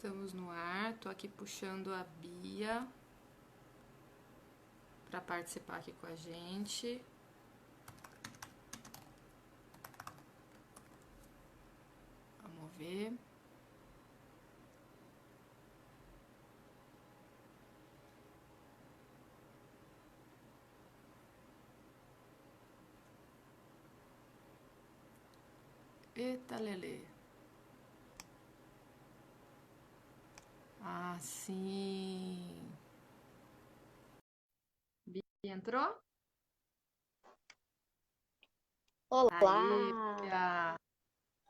Estamos no ar, tô aqui puxando a Bia para participar aqui com a gente. Vamos ver. Eita, Lelê. Ah, sim. Bia entrou? Aê, Olá! Bia.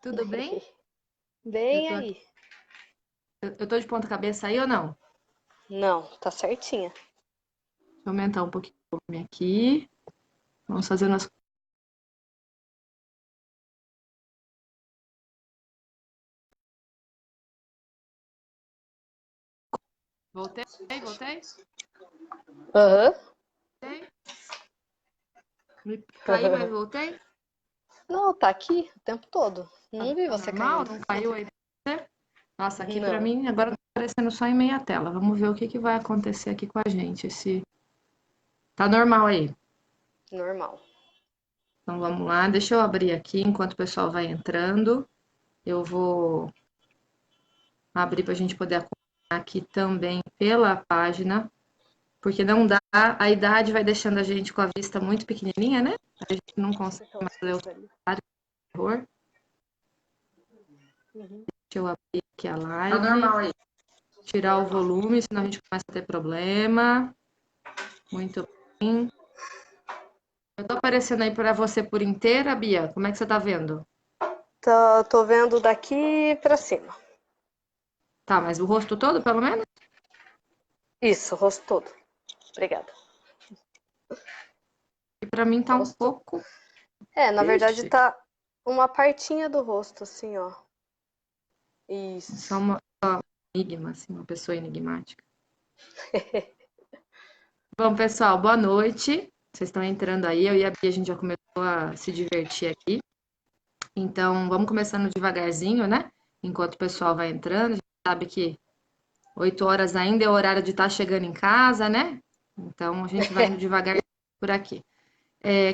Tudo bem? Eu Bem tô aqui. aí? Eu tô de ponta cabeça aí ou não? Não, tá certinha. Deixa eu aumentar um pouquinho o volume aqui. Vamos fazendo as. Voltei, voltei, Aham. voltei. Me caiu aí, voltei. Não, tá aqui o tempo todo. Tá, Não vi tá você normal? caindo. Não caiu aí? Nossa, aqui pra Não, mim agora tá aparecendo só em meia tela. Vamos ver o que que vai acontecer aqui com a gente. Se tá normal aí. normal. Então vamos lá, deixa eu abrir aqui enquanto o pessoal vai entrando. Eu vou abrir para a gente poder acompanhar aqui também pela página, porque não dá, a idade vai deixando a gente com a vista muito pequenininha, né? A gente não consegue mais Aquelas ler o coisas ali. terror. Uhum. Deixa eu abrir aqui a Tá live, normal aí. tirar o volume, senão a gente começa a ter problema. Muito bem. Eu tô aparecendo aí para você por inteira, Bia? Como é que você tá vendo? Tô vendo daqui pra cima. Tá, mas o rosto todo, pelo menos? Isso, o rosto todo. Obrigada. E para mim tá um Rosto. pouco. Na verdade Ixi, tá uma partinha do rosto, assim, ó. só Isso. uma enigma, assim, uma pessoa enigmática. Bom, pessoal, boa noite. Vocês estão entrando aí, eu e a Bia, a gente já começou a se divertir aqui. Então, vamos começando devagarzinho, né? Enquanto o pessoal vai entrando, a gente sabe que 8 horas ainda é o horário de estar chegando em casa, né? Então, a gente vai indo devagar por aqui.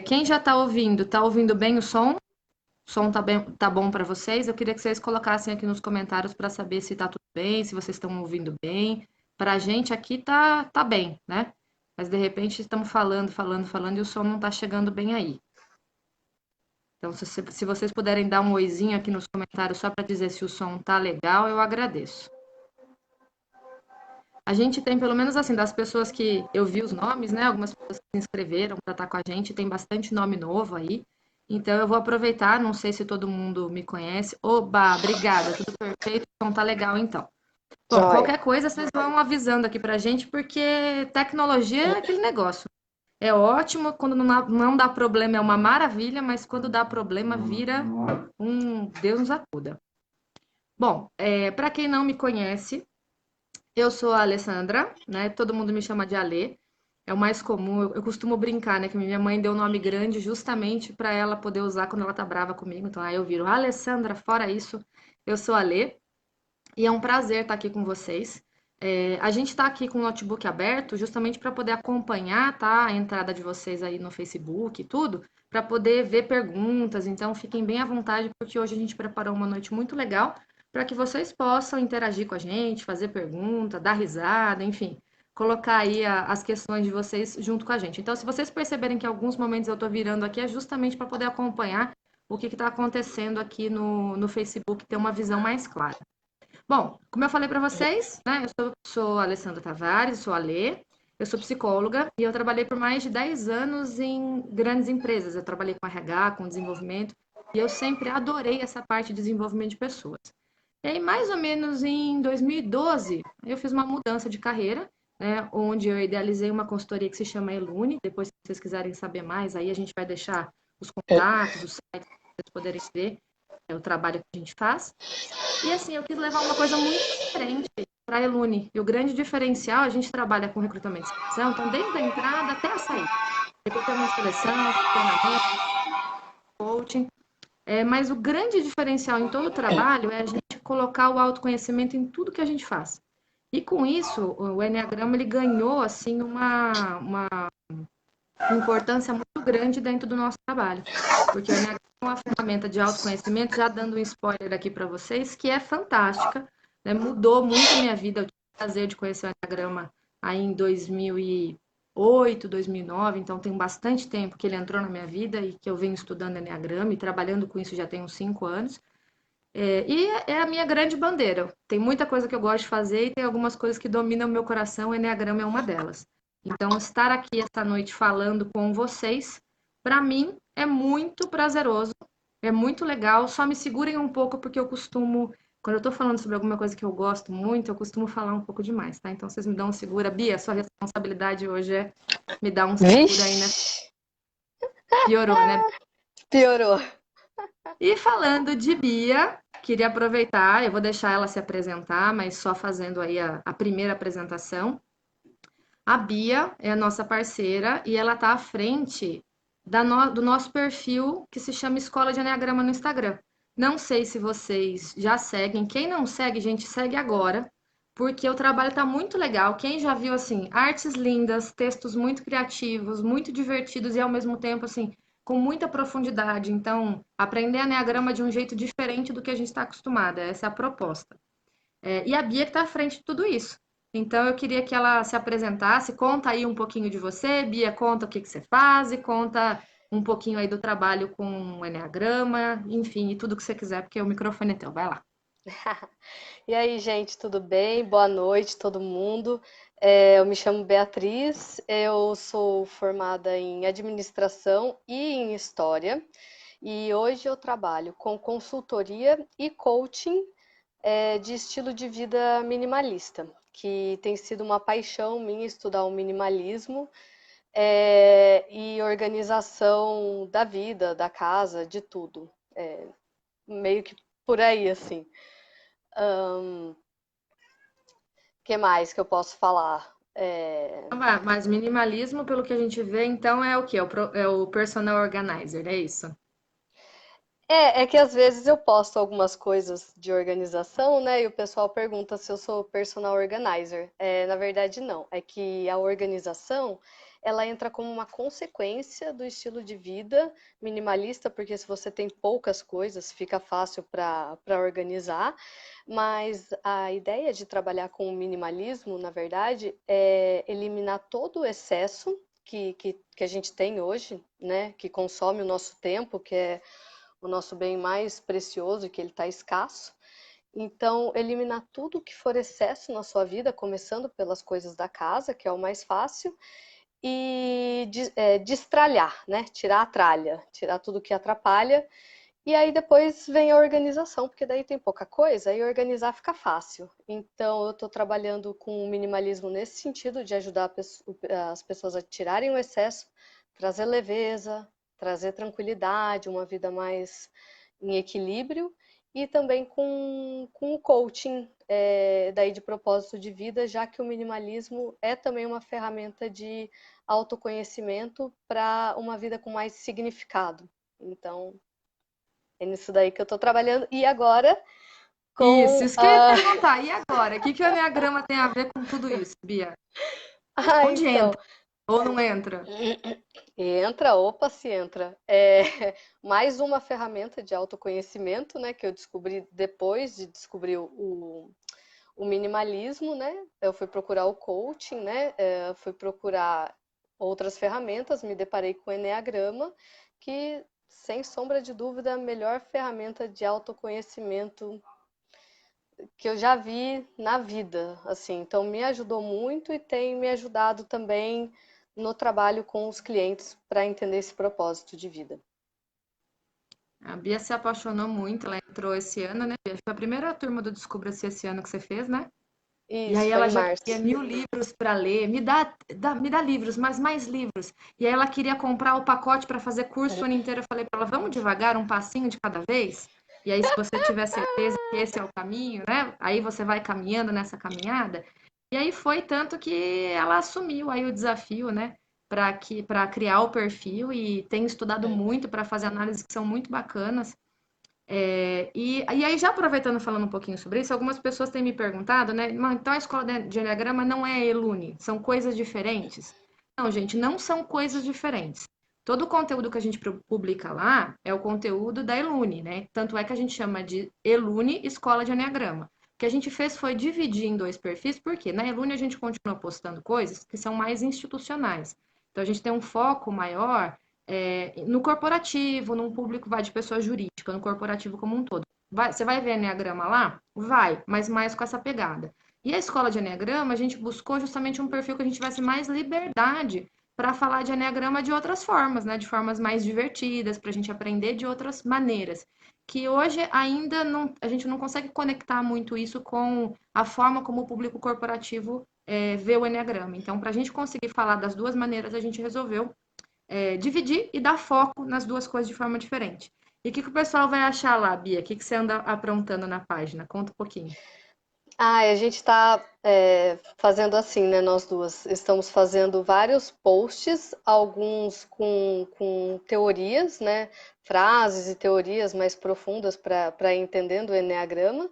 Quem já está ouvindo bem o som? O som tá bem, tá bom para vocês? Eu queria que vocês colocassem aqui nos comentários para saber se tá tudo bem, se vocês estão ouvindo bem. Para a gente aqui tá bem, né? Mas de repente estamos falando e o som não tá chegando bem aí. Então, se vocês puderem dar um oizinho aqui nos comentários só para dizer se o som tá legal, eu agradeço. A gente tem, pelo menos assim, das pessoas que eu vi os nomes, né? Algumas pessoas que se inscreveram para estar com a gente, tem bastante nome novo aí. Então eu vou aproveitar, não sei se todo mundo me conhece. Oba, obrigada, tudo perfeito, então tá legal então. Bom, Joia. qualquer coisa vocês vão avisando aqui pra gente, porque tecnologia é aquele negócio. É ótimo, quando não dá problema é uma maravilha, mas quando dá problema vira um Deus nos acuda. Bom, para quem não me conhece, eu sou a Alessandra, né? Todo mundo me chama de Alê. É o mais comum. Eu costumo brincar, né? Que minha mãe deu um nome grande justamente para ela poder usar quando ela tá brava comigo. Então aí eu viro Alessandra. Fora isso, eu sou a Alê. E é um prazer estar aqui com vocês. A gente está aqui com o notebook aberto justamente para poder acompanhar, tá? A entrada de vocês aí no Facebook e tudo, para poder ver perguntas. Então, fiquem bem à vontade, porque hoje a gente preparou uma noite muito legal para que vocês possam interagir com a gente, fazer pergunta, dar risada, enfim, colocar aí as questões de vocês junto com a gente. Então, se vocês perceberem que em alguns momentos eu estou virando aqui, é justamente para poder acompanhar o que está acontecendo aqui no Facebook, ter uma visão mais clara. Bom, como eu falei para vocês, né, eu sou a Alessandra Tavares, sou a Lê, eu sou psicóloga e eu trabalhei por mais de 10 anos em grandes empresas. Eu trabalhei com RH, com desenvolvimento, e eu sempre adorei essa parte de desenvolvimento de pessoas. E aí, mais ou menos em 2012, eu fiz uma mudança de carreira, né, onde eu idealizei uma consultoria que se chama Elune. Depois, se vocês quiserem saber mais, aí a gente vai deixar os contatos, os sites para vocês poderem ver o trabalho que a gente faz. E assim, eu quis levar uma coisa muito diferente para a Elune. E o grande diferencial, a gente trabalha com recrutamento e seleção, então desde a entrada até a saída. Recrutamento e seleção, treinamento, coaching. Mas o grande diferencial em todo o trabalho é a gente colocar o autoconhecimento em tudo que a gente faz. E com isso, o Enneagrama ele ganhou assim uma importância muito grande dentro do nosso trabalho. Porque o Enneagrama é uma ferramenta de autoconhecimento, já dando um spoiler aqui para vocês, que é fantástica, né? Mudou muito a minha vida. Eu tive o prazer de conhecer o Enneagrama aí em 2008, 2009, então tem bastante tempo que ele entrou na minha vida e que eu venho estudando Enneagrama e trabalhando com isso já tem uns 5 anos. E é a minha grande bandeira. Tem muita coisa que eu gosto de fazer e tem algumas coisas que dominam o meu coração, o Enneagrama é uma delas. Então, estar aqui esta noite falando com vocês, para mim, é muito prazeroso, é muito legal. Só me segurem um pouco, porque eu costumo, quando eu estou falando sobre alguma coisa que eu gosto muito, eu costumo falar um pouco demais, tá? Então, vocês me dão um segura. Bia, sua responsabilidade hoje é me dar um segura aí, né? Vixe, Piorou, né? piorou. E falando de Bia, queria aproveitar, eu vou deixar ela se apresentar, mas só fazendo aí a primeira apresentação. A Bia é a nossa parceira e ela está à frente do nosso perfil que se chama Escola de Enneagrama no Instagram. Não sei se vocês já seguem. Quem não segue, gente, segue agora, porque o trabalho está muito legal. Quem já viu assim, artes lindas, textos muito criativos, muito divertidos e ao mesmo tempo assim, com muita profundidade. Então, aprender Enneagrama de um jeito diferente do que a gente está acostumada. Essa é a proposta. E a Bia que está à frente de tudo isso. Então, eu queria que ela se apresentasse, conta aí um pouquinho de você, Bia, conta o que que você faz, e conta um pouquinho aí do trabalho com o Enneagrama, enfim, e tudo que você quiser, porque o microfone é teu, vai lá. E aí, gente, tudo bem? Boa noite, todo mundo. Eu me chamo Beatriz, eu sou formada em administração e em história, e hoje eu trabalho com consultoria e coaching, de estilo de vida minimalista, que tem sido uma paixão minha estudar o minimalismo, e organização da vida, da casa, de tudo. Meio que por aí, assim. O que mais que eu posso falar? Mas minimalismo, pelo que a gente vê, então é o quê? É o personal organizer, é isso? É que às vezes eu posto algumas coisas de organização, né? E o pessoal pergunta se eu sou personal organizer. Na verdade, não. É que a organização, ela entra como uma consequência do estilo de vida minimalista, porque se você tem poucas coisas, fica fácil para organizar. Mas a ideia de trabalhar com o minimalismo, na verdade, é eliminar todo o excesso que a gente tem hoje, né? Que consome o nosso tempo, que é o nosso bem mais precioso, que ele está escasso. Então, eliminar tudo que for excesso na sua vida, começando pelas coisas da casa, que é o mais fácil, e destralhar, né? Tirar a tralha, tirar tudo que atrapalha. E aí depois vem a organização, porque daí tem pouca coisa e organizar fica fácil. Então, eu estou trabalhando com o minimalismo nesse sentido, de ajudar as pessoas a tirarem o excesso, trazer leveza, trazer tranquilidade, uma vida mais em equilíbrio, e também com o coaching, daí de propósito de vida, já que o minimalismo é também uma ferramenta de autoconhecimento para uma vida com mais significado. Então, é nisso daí que eu estou trabalhando. E agora, com Isso que eu ia perguntar. E agora? O que que o Enneagrama tem a ver com tudo isso, Bia? Onde então, entra? Ou não entra? entra, opa, se entra. Mais uma ferramenta de autoconhecimento, né, que eu descobri depois de descobrir o minimalismo, né? Eu fui procurar o coaching, né? Fui procurar outras ferramentas, me deparei com o Enneagrama, que, sem sombra de dúvida, é a melhor ferramenta de autoconhecimento que eu já vi na vida, assim. Então, me ajudou muito e tem me ajudado também no trabalho com os clientes para entender esse propósito de vida. A Bia se apaixonou muito, ela entrou esse ano, né, Bia? Foi a primeira turma do Descubra-se esse ano que você fez, né? E Isso, aí foi ela em já março. queria 1.000 livros para ler, me dá livros, mas mais livros. E aí ela queria comprar o pacote para fazer curso o ano inteiro. Eu falei para ela, vamos devagar, um passinho de cada vez. E aí, se você tiver certeza que esse é o caminho, né? Aí você vai caminhando nessa caminhada. E aí foi tanto que ela assumiu aí o desafio, né? Para criar o perfil e tem estudado muito para fazer análises que são muito bacanas. E aí, já aproveitando, falando um pouquinho sobre isso, algumas pessoas têm me perguntado, né? Então a escola de Enneagrama não é Elune, são coisas diferentes? Não, gente, não são coisas diferentes. Todo o conteúdo que a gente publica lá é o conteúdo da Elune, né? Tanto é que a gente chama de Elune Escola de Enneagrama. O que a gente fez foi dividir em dois perfis, porque na Elune a gente continua postando coisas que são mais institucionais. Então a gente tem um foco maior no corporativo, num público vai de pessoa jurídica, no corporativo como um todo. Você vai ver Enneagrama lá? Vai, mas mais com essa pegada. E a escola de Enneagrama, a gente buscou justamente um perfil que a gente tivesse mais liberdade para falar de Enneagrama de outras formas, né? De formas mais divertidas, para a gente aprender de outras maneiras. Que hoje ainda não, a gente não consegue conectar muito isso com a forma como o público corporativo vê o Enneagrama. Então, para a gente conseguir falar das duas maneiras, a gente resolveu dividir e dar foco nas duas coisas de forma diferente. E o que o pessoal vai achar lá, Bia? O que você anda aprontando na página? Conta um pouquinho. Ah, a gente está fazendo assim, né? Nós duas estamos fazendo vários posts, alguns com teorias, né? Frases e teorias mais profundas para ir entendendo o Enneagrama.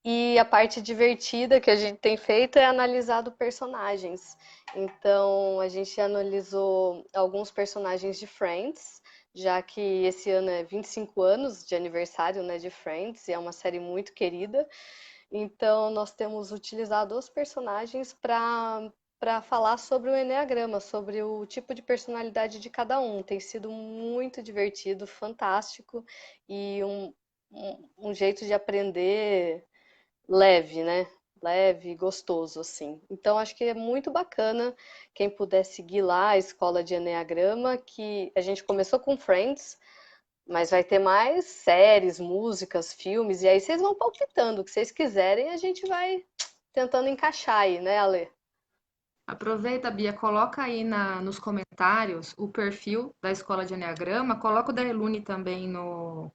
E a parte divertida que a gente tem feito é analisado personagens. Então, a gente analisou alguns personagens de Friends, já que esse ano é 25 anos de aniversário, né, de Friends, e é uma série muito querida. Então, nós temos utilizado os personagens para falar sobre o enneagrama, sobre o tipo de personalidade de cada um. Tem sido muito divertido, fantástico e um jeito de aprender leve, né? Leve e gostoso, assim. Então, acho que é muito bacana quem puder seguir lá a escola de enneagrama, que a gente começou com Friends, mas vai ter mais séries, músicas, filmes, e aí vocês vão palpitando o que vocês quiserem, a gente vai tentando encaixar aí, né, Ale? Aproveita, Bia, coloca aí nos comentários o perfil da Escola de Enneagrama, coloca o da Elune também no,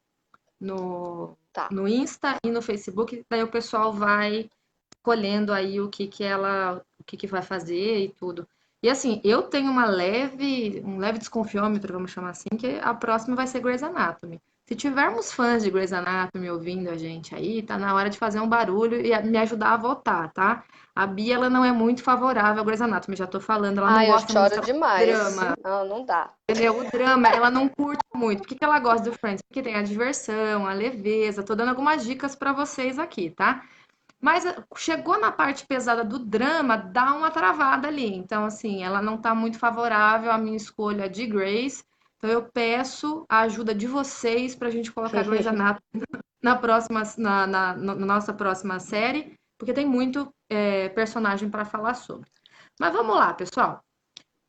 Tá. no Insta e no Facebook, daí o pessoal vai escolhendo aí o que vai fazer e tudo. E assim, eu tenho um leve desconfiômetro, vamos chamar assim, que a próxima vai ser Grey's Anatomy. Se tivermos fãs de Grey's Anatomy ouvindo a gente aí, tá na hora de fazer um barulho e me ajudar a votar, tá? A Bia, ela não é muito favorável a Grey's Anatomy, já tô falando, ela não Ai, eu gosta muito choro de demais. drama, Não, não dá. entendeu? O drama, ela não curte muito. Por que que ela gosta do Friends? Porque tem a diversão, a leveza, tô dando algumas dicas pra vocês aqui, tá? Mas chegou na parte pesada do drama, dá uma travada ali. Então, assim, ela não está muito favorável à minha escolha de Grace. Então, eu peço a ajuda de vocês para a gente colocar Grey's Anatomy na próxima, na nossa próxima série, porque tem muito personagem para falar sobre. Mas vamos lá, pessoal.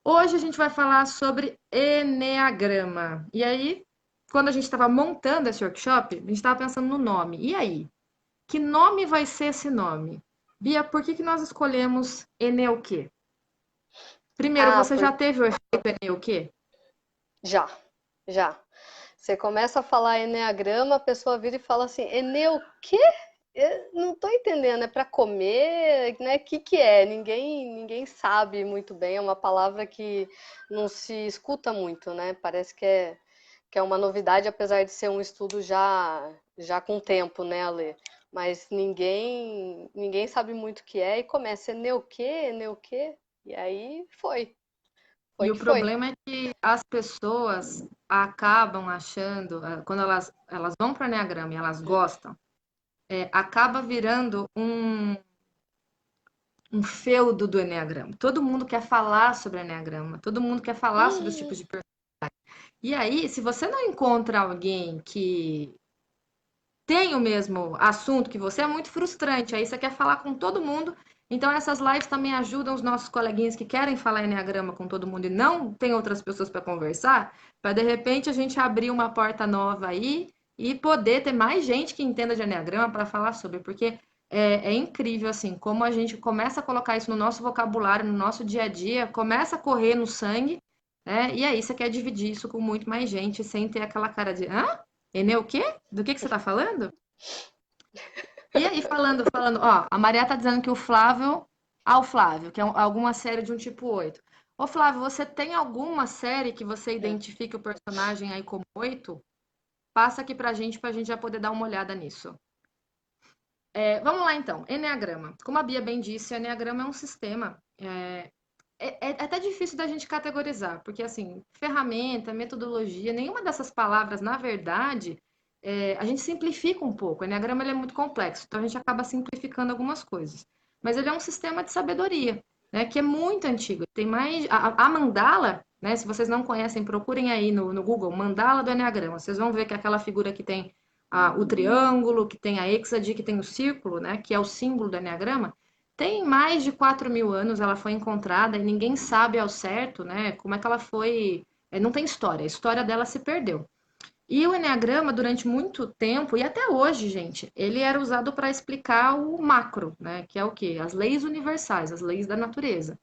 Hoje a gente vai falar sobre Enneagrama. E aí, quando a gente estava montando esse workshop, a gente estava pensando no nome. E aí? Que nome vai ser esse nome? Bia, por que que nós escolhemos Eneuquê? Primeiro, Ah, você já teve o efeito Eneuquê? já, já. Você começa a falar enneagrama, a pessoa vira e fala assim, Eneu, quê? Eu não tô entendendo, é para comer, né? O que que é? Ninguém sabe muito bem, é uma palavra que não se escuta muito, né? Parece que é uma novidade, apesar de ser um estudo já com tempo, né, Ale? Mas ninguém sabe muito o que é e começa, Eneu quê? E aí foi E o que foi. problema é que as pessoas acabam achando, quando elas vão para o Enneagrama e elas gostam, acaba virando um feudo do Enneagrama. Todo mundo quer falar sobre Enneagrama, todo mundo quer falar sobre os tipos de pessoas. E aí, se você não encontra alguém que tem o mesmo assunto que você, é muito frustrante. Aí você quer falar com todo mundo. Então, essas lives também ajudam os nossos coleguinhas que querem falar enneagrama com todo mundo e não tem outras pessoas para conversar, para de repente a gente abrir uma porta nova aí e poder ter mais gente que entenda de enneagrama para falar sobre, porque é incrível assim, como a gente começa a colocar isso no nosso vocabulário, no nosso dia a dia, começa a correr no sangue, né? E aí você quer dividir isso com muito mais gente sem ter aquela cara de, hã? Enê o quê? Do que você está falando? E aí, falando, ó, a Maria tá dizendo que o Flávio. Ah, o Flávio, que é alguma série de um tipo 8. Ô, Flávio, você tem alguma série que você identifique o personagem aí como 8? passa aqui pra gente já poder dar uma olhada nisso. Vamos lá, então. Eneagrama. Como a Bia bem disse, o Eneagrama é um sistema. É até difícil da gente categorizar, porque, assim, ferramenta, metodologia, nenhuma dessas palavras, na verdade, a gente simplifica um pouco. O Eneagrama ele é muito complexo, então a gente acaba simplificando algumas coisas. Mas ele é um sistema de sabedoria, né, que é muito antigo. Tem mais. A mandala, né, se vocês não conhecem, procurem aí no Google, mandala do Eneagrama. Vocês vão ver que é aquela figura que tem o triângulo, que tem a hexade, que tem o círculo, né, que é o símbolo do Eneagrama. Tem mais de 4.000 anos, ela foi encontrada e ninguém sabe ao certo, né, como é que ela foi. Não tem história, a história dela se perdeu. E o Eneagrama, durante muito tempo, e até hoje, gente, ele era usado para explicar o macro, né, que é o quê? As leis universais, as leis da natureza.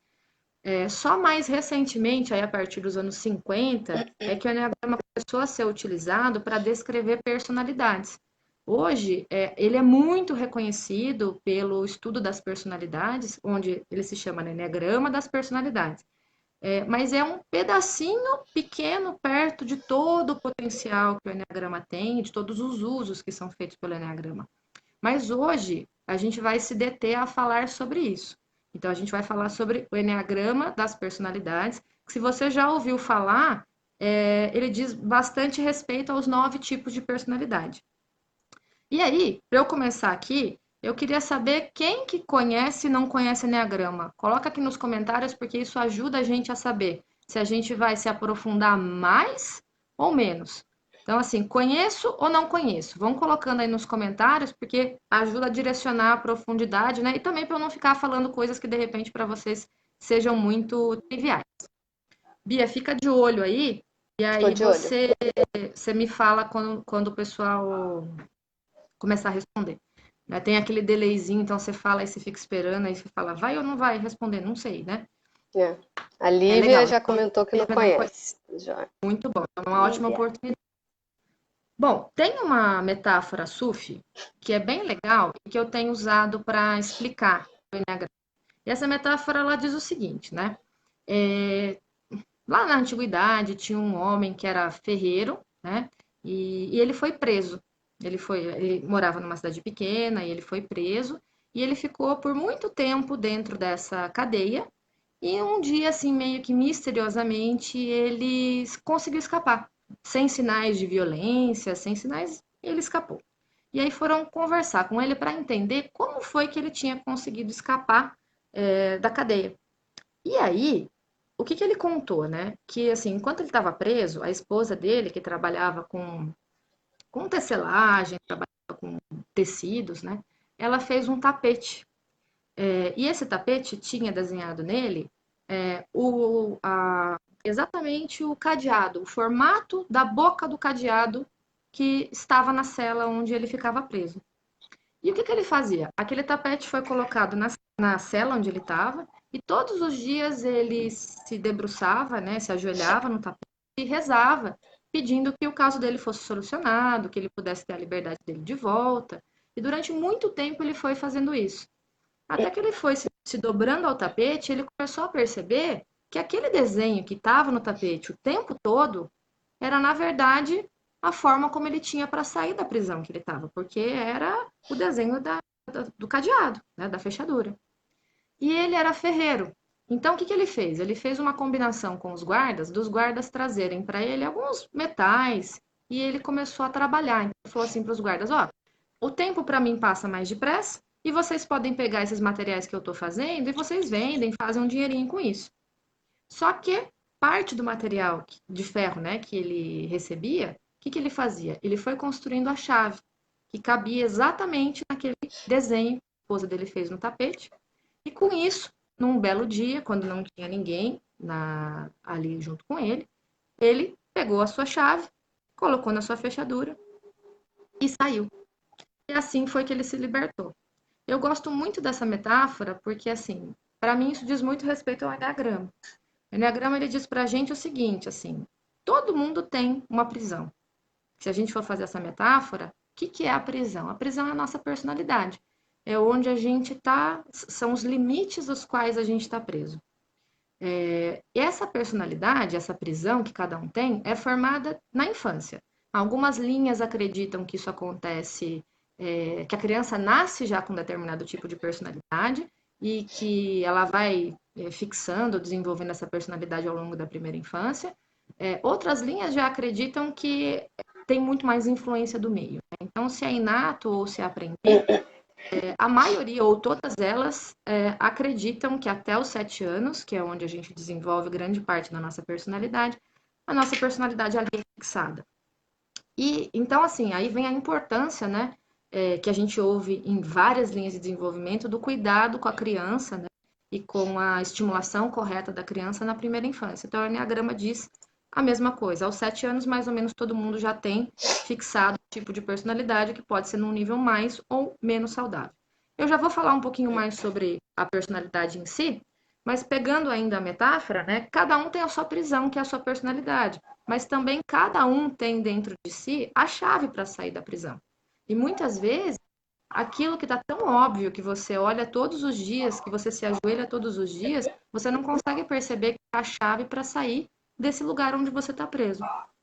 Só mais recentemente, aí a partir dos anos 50, é que o Eneagrama começou a ser utilizado para descrever personalidades. Hoje, ele é muito reconhecido pelo estudo das personalidades, onde ele se chama Eneagrama das personalidades. Mas é um pedacinho pequeno perto de todo o potencial que o Eneagrama tem, de todos os usos que são feitos pelo Eneagrama. Mas hoje a gente vai se deter a falar sobre isso. Então a gente vai falar sobre o Eneagrama das personalidades, que se você já ouviu falar, ele diz bastante respeito aos 9 tipos de personalidade. E aí, para eu começar aqui, eu queria saber quem que conhece e não conhece Eneagrama. Coloca aqui nos comentários, porque isso ajuda a gente a saber se a gente vai se aprofundar mais ou menos. Então, assim, conheço ou não conheço? Vão colocando aí nos comentários, porque ajuda a direcionar a profundidade, né? E também para eu não ficar falando coisas que de repente para vocês sejam muito triviais. Bia, fica de olho aí, e Tô aí de olho. você me fala quando o pessoal começar a responder. Né? Tem aquele delayzinho, então você fala e você fica esperando, aí você fala, vai ou não vai responder? Não sei, né? A É Lívia legal. já comentou que não conhece. Já. Muito bom, é uma ótima oportunidade. Bom, tem uma metáfora sufi que é bem legal e que eu tenho usado para explicar o Enneagrama. E essa metáfora ela diz o seguinte, né? Lá na antiguidade tinha um homem que era ferreiro, né? E ele foi preso. Ele morava numa cidade pequena e ele foi preso e ele ficou por muito tempo dentro dessa cadeia. E um dia, assim, meio que misteriosamente, ele conseguiu escapar, sem sinais de violência, sem sinais, ele escapou. E aí foram conversar com ele para entender como foi que ele tinha conseguido escapar da cadeia. E aí, o que ele contou, né? Que, assim, enquanto ele estava preso, a esposa dele, que trabalhava com tecelagem, trabalhava com tecidos, né? Ela fez um tapete. E esse tapete tinha desenhado nele exatamente o cadeado, o formato da boca do cadeado que estava na cela onde ele ficava preso. E o que ele fazia? Aquele tapete foi colocado na cela onde ele estava, e todos os dias ele se debruçava, né, se ajoelhava no tapete e rezava, pedindo que o caso dele fosse solucionado, que ele pudesse ter a liberdade dele de volta. E durante muito tempo ele foi fazendo isso. Até que ele foi se dobrando ao tapete, ele começou a perceber que aquele desenho que estava no tapete o tempo todo era, na verdade, a forma como ele tinha para sair da prisão que ele estava, porque era o desenho do cadeado, né, da fechadura. E ele era ferreiro. Então, o que ele fez? Ele fez uma combinação com os guardas, dos guardas trazerem para ele alguns metais, e ele começou a trabalhar. Então, ele falou assim para os guardas: ó, o tempo para mim passa mais depressa, e vocês podem pegar esses materiais que eu estou fazendo e vocês vendem, fazem um dinheirinho com isso. Só que parte do material de ferro, né, que ele recebia, o que ele fazia? Ele foi construindo a chave, que cabia exatamente naquele desenho que a esposa dele fez no tapete. E com isso, num belo dia, quando não tinha ninguém ali junto com ele pegou a sua chave, colocou na sua fechadura e saiu. E assim foi que ele se libertou. Eu gosto muito dessa metáfora porque, assim, para mim isso diz muito respeito ao Enneagrama. O Enneagrama ele diz para a gente o seguinte, assim, todo mundo tem uma prisão. Se a gente for fazer essa metáfora, o que é a prisão? A prisão é a nossa personalidade. É onde a gente está, são os limites aos quais a gente está preso. E essa personalidade, essa prisão que cada um tem, é formada na infância. Algumas linhas acreditam que isso acontece, que a criança nasce já com determinado tipo de personalidade e que ela vai fixando, desenvolvendo essa personalidade ao longo da primeira infância. Outras linhas já acreditam que tem muito mais influência do meio, né? Então, se é inato ou se é aprendido, a maioria ou todas elas acreditam que até os 7 anos, que é onde a gente desenvolve grande parte da nossa personalidade, a nossa personalidade ali é fixada. E então, assim, aí vem a importância, né, que a gente ouve em várias linhas de desenvolvimento do cuidado com a criança, né, e com a estimulação correta da criança na primeira infância. Então, o Enneagrama diz a mesma coisa. Aos 7 anos, mais ou menos, todo mundo já tem fixado o tipo de personalidade que pode ser num nível mais ou menos saudável. Eu já vou falar um pouquinho mais sobre a personalidade em si, mas pegando ainda a metáfora, né, cada um tem a sua prisão, que é a sua personalidade, mas também cada um tem dentro de si a chave para sair da prisão. E muitas vezes, aquilo que está tão óbvio que você olha todos os dias, que você se ajoelha todos os dias, você não consegue perceber que é a chave para sair desse lugar onde você está preso.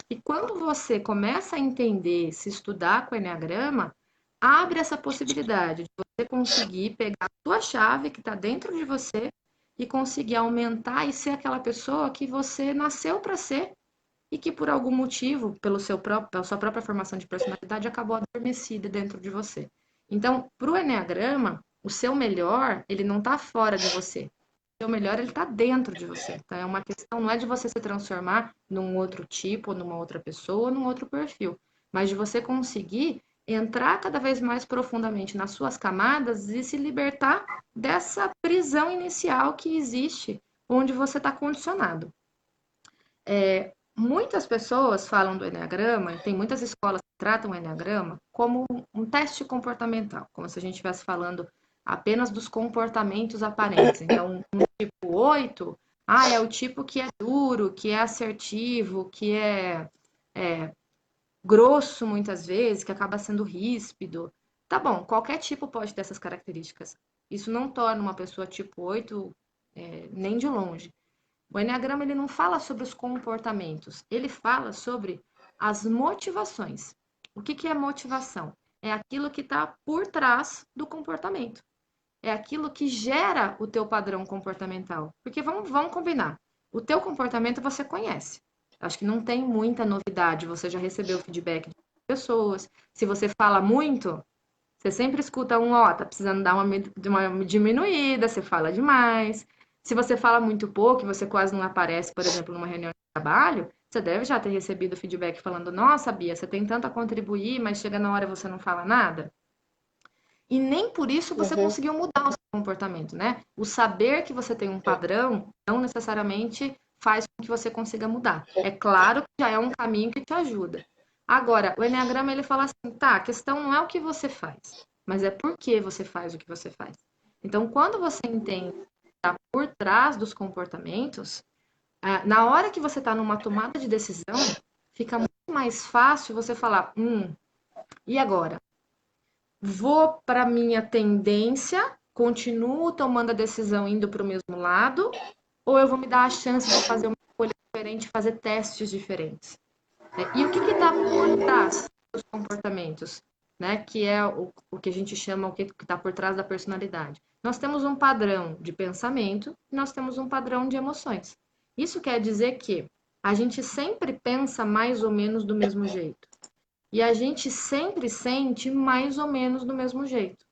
E quando você começa a entender, se estudar com o Enneagrama, abre essa possibilidade de você conseguir pegar a sua chave que está dentro de você e conseguir aumentar e ser aquela pessoa que você nasceu para ser e que por algum motivo, pela sua própria formação de personalidade, acabou adormecida dentro de você. Então, para o Enneagrama, o seu melhor, ele não está fora de você. O seu melhor, ele está dentro de você. Então, é uma questão, não é de você se transformar num outro tipo, numa outra pessoa, num outro perfil, mas de você conseguir entrar cada vez mais profundamente nas suas camadas e se libertar dessa prisão inicial que existe, onde você está condicionado. Muitas pessoas falam do Enneagrama, e tem muitas escolas que tratam o Enneagrama como um teste comportamental, como se a gente estivesse falando apenas dos comportamentos aparentes. Então, um tipo 8, é o tipo que é duro, que é assertivo, que é grosso muitas vezes, que acaba sendo ríspido. Tá bom, qualquer tipo pode ter essas características. Isso não torna uma pessoa tipo 8 nem de longe. O Enneagrama ele não fala sobre os comportamentos, ele fala sobre as motivações. O que, que é motivação? É aquilo que está por trás do comportamento. É aquilo que gera o teu padrão comportamental. Porque vamos combinar. O teu comportamento você conhece. Acho que não tem muita novidade. Você já recebeu feedback de pessoas. Se você fala muito, você sempre escuta tá precisando dar uma diminuída, você fala demais. Se você fala muito pouco e você quase não aparece, por exemplo, numa reunião de trabalho, você deve já ter recebido feedback falando: Nossa, Bia, você tem tanto a contribuir, mas chega na hora e você não fala nada. E nem por isso você Uhum. conseguiu mudar o seu comportamento, né? O saber que você tem um padrão não necessariamente faz com que você consiga mudar. É claro que já é um caminho que te ajuda. Agora, o Enneagrama ele fala assim, tá, a questão não é o que você faz, mas é por que você faz o que você faz. Então, quando você entende que tá por trás dos comportamentos, na hora que você está numa tomada de decisão, fica muito mais fácil você falar, e agora? Vou para minha tendência, continuo tomando a decisão indo para o mesmo lado, ou eu vou me dar a chance de fazer uma escolha diferente, fazer testes diferentes? E o que está por trás dos comportamentos, né? Que é o que a gente chama, o que está por trás da personalidade. Nós temos um padrão de pensamento e nós temos um padrão de emoções. Isso quer dizer que a gente sempre pensa mais ou menos do mesmo jeito. E a gente sempre sente mais ou menos do mesmo jeito.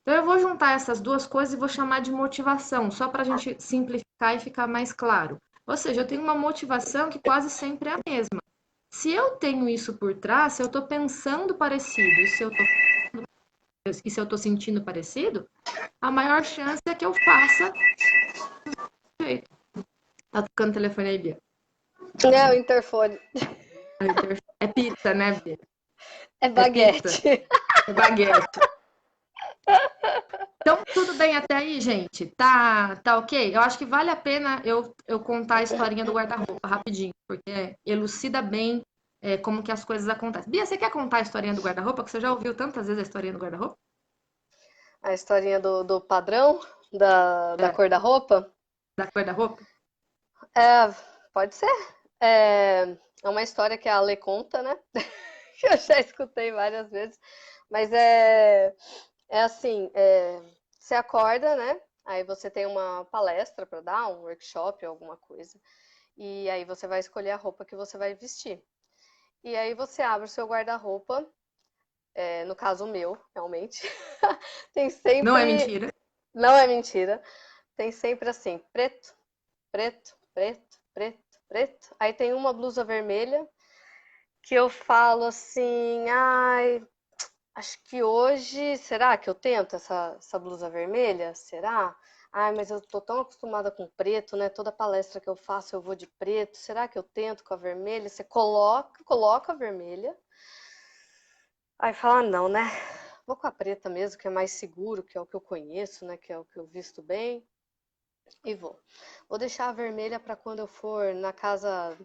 Então, eu vou juntar essas duas coisas e vou chamar de motivação, só para a gente simplificar e ficar mais claro. Ou seja, eu tenho uma motivação que quase sempre é a mesma. Se eu tenho isso por trás, se eu estou pensando parecido e se eu estou sentindo parecido, a maior chance é que eu faça do jeito. Tá tocando o telefone aí, Bia? É o interfone. É pizza, né, Bia? É É pizza, baguete. é baguete. Então, tudo bem até aí, gente? Tá ok? Eu acho que vale a pena eu contar a historinha do guarda-roupa rapidinho, porque elucida bem como que as coisas acontecem. Bia, você quer contar a historinha do guarda-roupa? Que você já ouviu tantas vezes a historinha do guarda-roupa? A historinha do padrão, da É, cor da roupa. da guarda-roupa? É, pode ser. É uma história que a Lê conta, né? que eu já escutei várias vezes. Mas é assim, você acorda, né? Aí você tem uma palestra para dar, um workshop, alguma coisa. E aí você vai escolher a roupa que você vai vestir. E aí você abre o seu guarda-roupa, no caso o meu, realmente. Tem Não é sempre. mentira. Não é mentira. Tem sempre assim, preto, preto, preto, preto, preto. Aí tem uma blusa vermelha que eu falo assim, ai, acho que hoje, será que eu tento essa blusa vermelha? Será? Ai, mas eu tô tão acostumada com preto, né? Toda palestra que eu faço eu vou de preto. Será que eu tento com a vermelha? Você coloca a vermelha. Aí fala, não, né? Vou com a preta mesmo, que é mais seguro, que é o que eu conheço, né? Que é o que eu visto bem. E vou. Vou deixar a vermelha para quando eu for na casa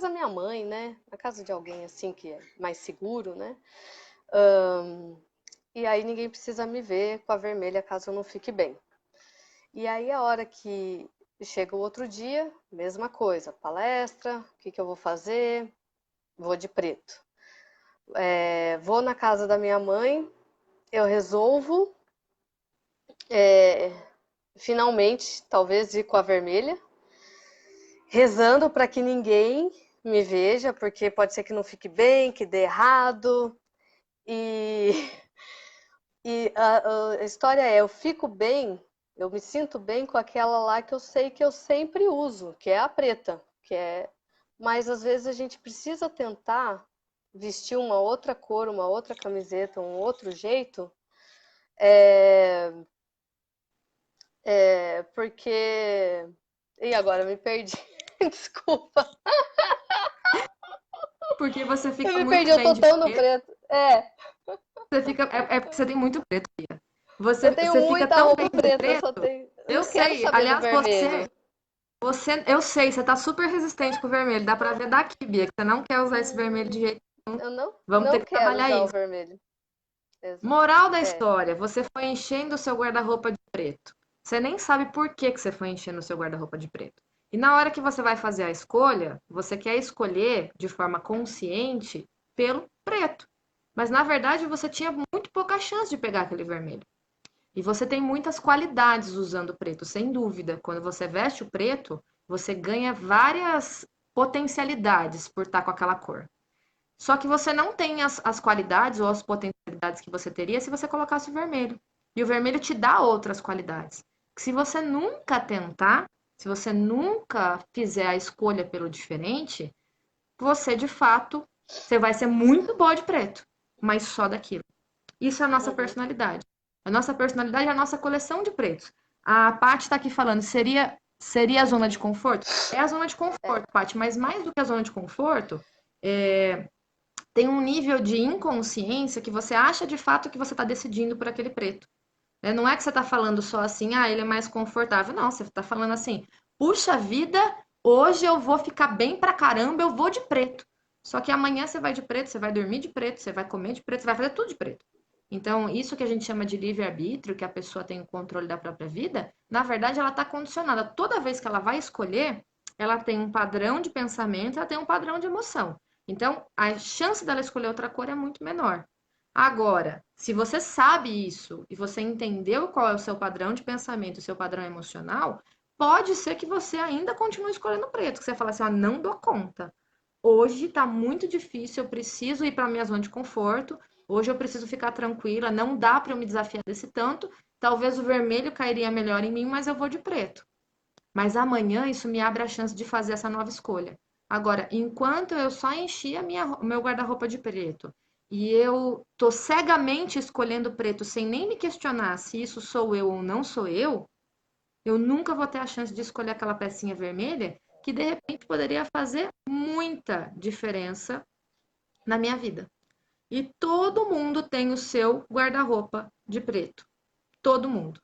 da minha mãe, né? Na casa de alguém assim que é mais seguro, né? E aí ninguém precisa me ver com a vermelha caso eu não fique bem. E aí a hora que chega o outro dia, mesma coisa, palestra, o que que eu vou fazer? Vou de preto. Vou na casa da minha mãe, eu resolvo, finalmente, talvez ir com a vermelha, rezando para que ninguém me veja, porque pode ser que não fique bem, que dê errado. E, e a história eu fico bem, eu me sinto bem com aquela lá que eu sei que eu sempre uso, que é a preta, mas às vezes a gente precisa tentar vestir uma outra cor, uma outra camiseta, um outro jeito, porque. E agora me perdi. Desculpa. Porque você Eu fica me muito perdi, eu bem tô de tão no preto. preto. É porque você tem muito preto, filha. Eu Você, tenho você fica muita tão bem roupa de preta, eu só preto. tenho. Eu Eu não quero sei. saber do Aliás, vermelho. eu sei, você tá super resistente com o vermelho. Dá pra ver daqui, Bia, que você não quer usar esse vermelho de jeito nenhum. Eu não, Vamos ter não que quero trabalhar usar o isso. vermelho. Exato. Moral da É. história, você foi enchendo o seu guarda-roupa de preto. Você nem sabe por que que você foi enchendo o seu guarda-roupa de preto. E na hora que você vai fazer a escolha, você quer escolher de forma consciente pelo preto. Mas na verdade você tinha muito pouca chance de pegar aquele vermelho. E você tem muitas qualidades usando o preto, sem dúvida. Quando você veste o preto, você ganha várias potencialidades por estar com aquela cor. Só que você não tem as qualidades ou as potencialidades que você teria se você colocasse o vermelho. E o vermelho te dá outras qualidades. Se você nunca tentar, se você nunca fizer a escolha pelo diferente, você de fato, você vai ser muito boa de preto, mas só daquilo. Isso é a nossa Uhum. personalidade. A nossa personalidade é a nossa coleção de pretos. A Paty está aqui falando, seria a zona de conforto? É a zona de É. conforto, Paty, mas mais do que a zona de conforto, tem um nível de inconsciência que você acha de fato que você está decidindo por aquele preto. Né? Não é que você está falando só assim, ele é mais confortável. Não, você está falando assim, puxa vida, hoje eu vou ficar bem pra caramba, eu vou de preto. Só que amanhã você vai de preto, você vai dormir de preto, você vai comer de preto, você vai fazer tudo de preto. Então, isso que a gente chama de livre-arbítrio, que a pessoa tem o controle da própria vida, na verdade, ela está condicionada. Toda vez que ela vai escolher, ela tem um padrão de pensamento, ela tem um padrão de emoção. Então, a chance dela escolher outra cor é muito menor. Agora, se você sabe isso e você entendeu qual é o seu padrão de pensamento, o seu padrão emocional, pode ser que você ainda continue escolhendo preto, que você fala assim, não dou conta. Hoje está muito difícil, eu preciso ir para a minha zona de conforto, hoje eu preciso ficar tranquila, não dá para eu me desafiar desse tanto, talvez o vermelho cairia melhor em mim, mas eu vou de preto. Mas amanhã isso me abre a chance de fazer essa nova escolha. Agora, enquanto eu só enchi o meu guarda-roupa de preto e eu tô cegamente escolhendo preto sem nem me questionar se isso sou eu ou não sou eu nunca vou ter a chance de escolher aquela pecinha vermelha que de repente poderia fazer muita diferença na minha vida. E todo mundo tem o seu guarda-roupa de preto. Todo mundo.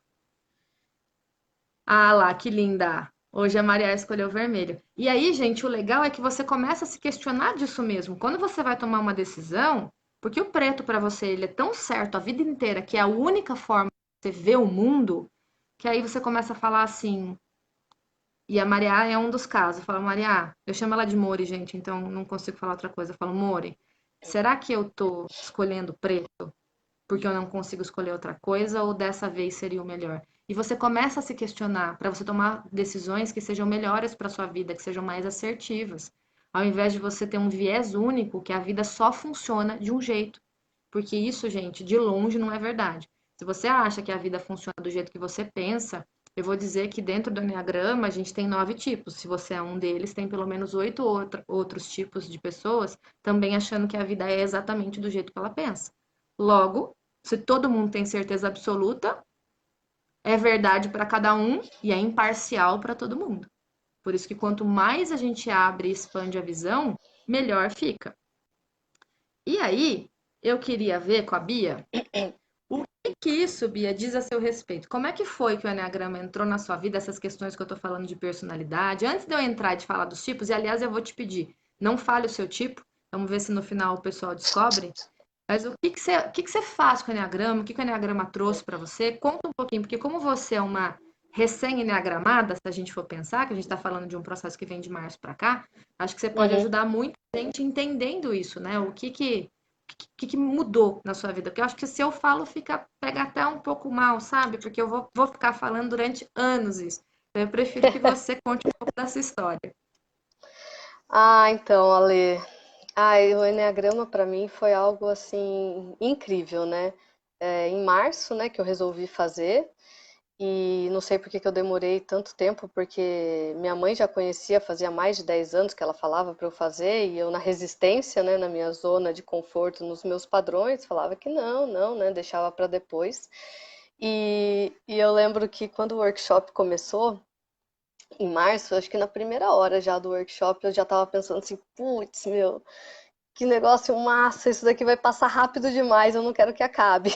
Ah lá, que linda! Hoje a Maria escolheu vermelho. E aí, gente, o legal é que você começa a se questionar disso mesmo. Quando você vai tomar uma decisão, porque o preto para você ele é tão certo a vida inteira que é a única forma de você ver o mundo, que aí você começa a falar assim. E a Maria é um dos casos. Fala, Maria, eu chamo ela de Mori, gente, então não consigo falar outra coisa. Eu falo, Mori, será que eu tô escolhendo preto porque eu não consigo escolher outra coisa ou dessa vez seria o melhor? E você começa a se questionar para você tomar decisões que sejam melhores para sua vida, que sejam mais assertivas, ao invés de você ter um viés único que a vida só funciona de um jeito. Porque isso, gente, de longe não é verdade. Se você acha que a vida funciona do jeito que você pensa, eu vou dizer que dentro do Enneagrama a gente tem 9 tipos. Se você é um deles, tem pelo menos 8 outros tipos de pessoas também achando que a vida é exatamente do jeito que ela pensa. Logo, se todo mundo tem certeza absoluta, é verdade para cada um e é imparcial para todo mundo. Por isso que quanto mais a gente abre e expande a visão, melhor fica. E aí, eu queria ver com a Bia o que isso, Bia, diz a seu respeito. Como é que foi que o Enneagrama entrou na sua vida, essas questões que eu estou falando de personalidade? Antes de eu entrar e de falar dos tipos, e aliás, eu vou te pedir, não fale o seu tipo, vamos ver se no final o pessoal descobre. Mas o que que você faz com o Enneagrama? O que que o Enneagrama trouxe para você? Conta um pouquinho, porque como você é uma recém-enneagramada, se a gente for pensar, que a gente está falando de um processo que vem de março para cá, acho que você pode Uhum. ajudar muita gente entendendo isso, né? O que que mudou na sua vida? Porque eu acho que se eu falo, pega até um pouco mal, sabe? Porque eu vou ficar falando durante anos isso. Então eu prefiro que você conte um pouco dessa história. Ah, então, Ale. O Enneagrama para mim foi algo assim incrível, né? Em março, né, que eu resolvi fazer. E não sei por que que eu demorei tanto tempo, porque minha mãe já conhecia, fazia mais de 10 anos que ela falava para eu fazer, e eu na resistência, né, na minha zona de conforto, nos meus padrões, falava que não, não, né, deixava para depois. E eu lembro que quando o workshop começou, em março, acho que na primeira hora já do workshop, eu já estava pensando assim, putz, meu, que negócio massa, isso daqui vai passar rápido demais, eu não quero que acabe.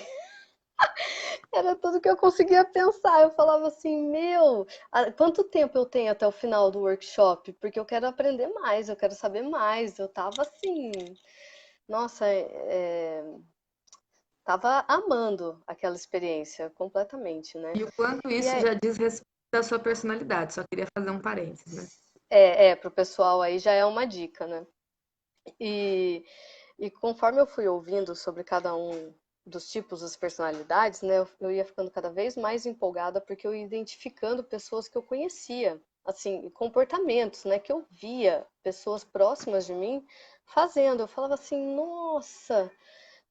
Era tudo que eu conseguia pensar. Eu falava assim, meu, quanto tempo eu tenho até o final do workshop? Porque eu quero aprender mais, eu quero saber mais. Eu tava assim, nossa, tava amando aquela experiência completamente, né? E o quanto E isso é, já diz respeito à sua personalidade. Só queria fazer um parênteses, né? pro pessoal aí já é uma dica, né? E, e conforme eu fui ouvindo sobre cada um dos tipos das personalidades, né, eu ia ficando cada vez mais empolgada porque eu ia identificando pessoas que eu conhecia, assim, comportamentos, né, que eu via pessoas próximas de mim fazendo. Eu falava assim, nossa,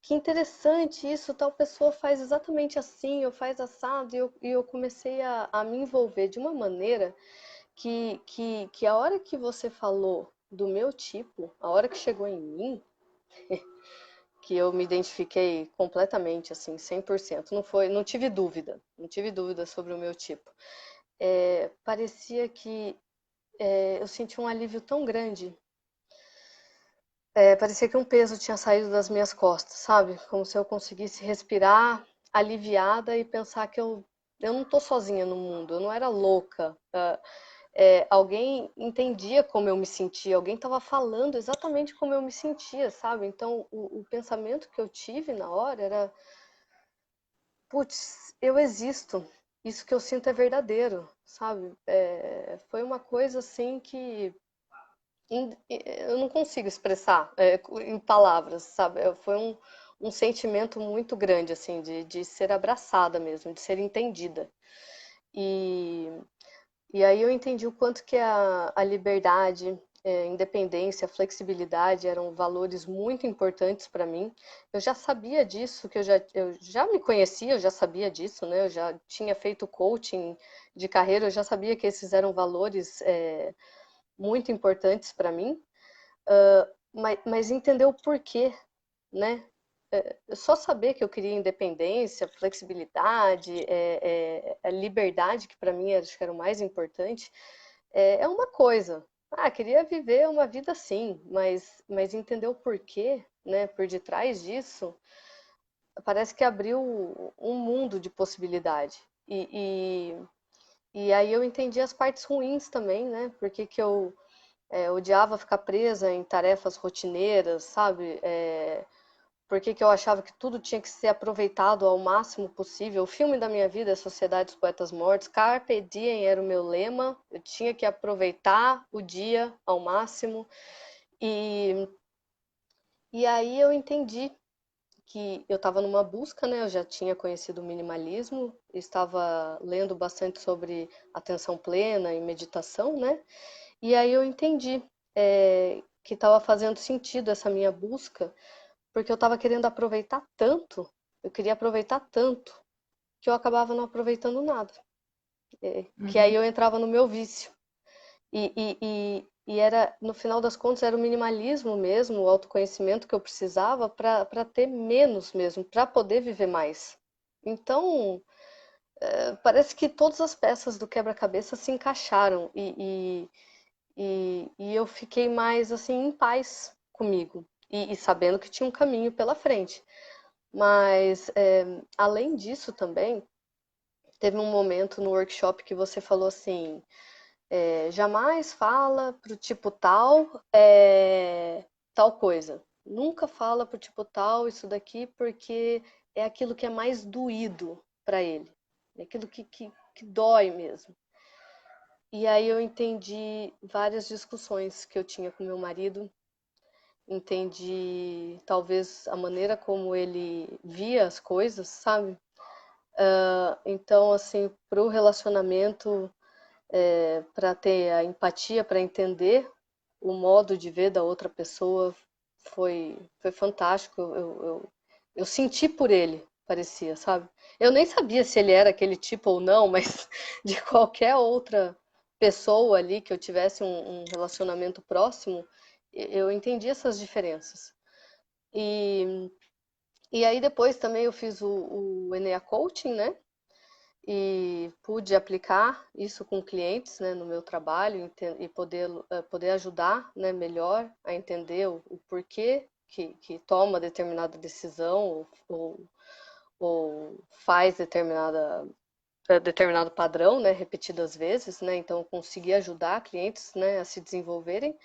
que interessante isso, tal pessoa faz exatamente assim, ou faz assado, e eu comecei a me envolver de uma maneira que a hora que você falou do meu tipo, a hora que chegou em mim, que eu me identifiquei completamente, assim, 100%. Não foi, não tive dúvida sobre o meu tipo. Parecia que eu senti um alívio tão grande. Parecia que um peso tinha saído das minhas costas, sabe? Como se eu conseguisse respirar aliviada e pensar que eu não tô sozinha no mundo, eu não era louca. Alguém entendia como eu me sentia, alguém estava falando exatamente como eu me sentia, sabe? Então, o pensamento que eu tive na hora era: putz, eu existo, isso que eu sinto é verdadeiro, sabe? Foi uma coisa assim que eu não consigo expressar em palavras, sabe? Foi um sentimento muito grande, assim, de ser abraçada mesmo, de ser entendida. E e aí eu entendi o quanto que a liberdade, independência, flexibilidade eram valores muito importantes para mim. Eu já sabia disso, que eu já me conhecia, eu já sabia disso, né? Eu já tinha feito coaching de carreira, eu já sabia que esses eram valores muito importantes para mim, mas entender o porquê, né? Só saber que eu queria independência, flexibilidade, a liberdade, que para mim acho que era o mais importante, é uma coisa. Ah, queria viver uma vida assim, mas entender o porquê, né, por detrás disso, parece que abriu um mundo de possibilidade. E aí eu entendi as partes ruins também, né? Porque que eu odiava ficar presa em tarefas rotineiras, sabe? Por que que eu achava que tudo tinha que ser aproveitado ao máximo possível. O filme da minha vida é Sociedade dos Poetas Mortos. Carpe diem era o meu lema. Eu tinha que aproveitar o dia ao máximo. E, E aí eu entendi que eu estava numa busca, né? Eu já tinha conhecido o minimalismo, estava lendo bastante sobre atenção plena e meditação, né? E aí eu entendi que estava fazendo sentido essa minha busca, porque eu estava querendo aproveitar tanto, eu queria aproveitar tanto, que eu acabava não aproveitando nada. Que aí Uhum. eu entrava no meu vício. E era, no final das contas, era o minimalismo mesmo, o autoconhecimento que eu precisava para ter menos mesmo, para poder viver mais. Então, parece que todas as peças do quebra-cabeça se encaixaram e eu fiquei mais assim em paz comigo e sabendo que tinha um caminho pela frente. Mas, além disso também, teve um momento no workshop que você falou assim: jamais fala pro tipo tal, tal coisa. Nunca fala pro tipo tal isso daqui, porque é aquilo que é mais doído para ele. É aquilo que dói mesmo. E aí eu entendi várias discussões que eu tinha com meu marido, entendi talvez a maneira como ele via as coisas, sabe? Então, assim, para o relacionamento, para ter a empatia, para entender o modo de ver da outra pessoa, foi fantástico. Eu senti por ele, parecia, sabe? Eu nem sabia se ele era aquele tipo ou não, mas de qualquer outra pessoa ali que eu tivesse um relacionamento próximo, eu entendi essas diferenças. E, e aí depois também eu fiz o Enea Coaching, né? E pude aplicar isso com clientes, né, no meu trabalho e poder ajudar, né, melhor a entender o porquê que toma determinada decisão ou faz determinado padrão, né, repetidas vezes, né, então conseguir ajudar clientes, né, a se desenvolverem.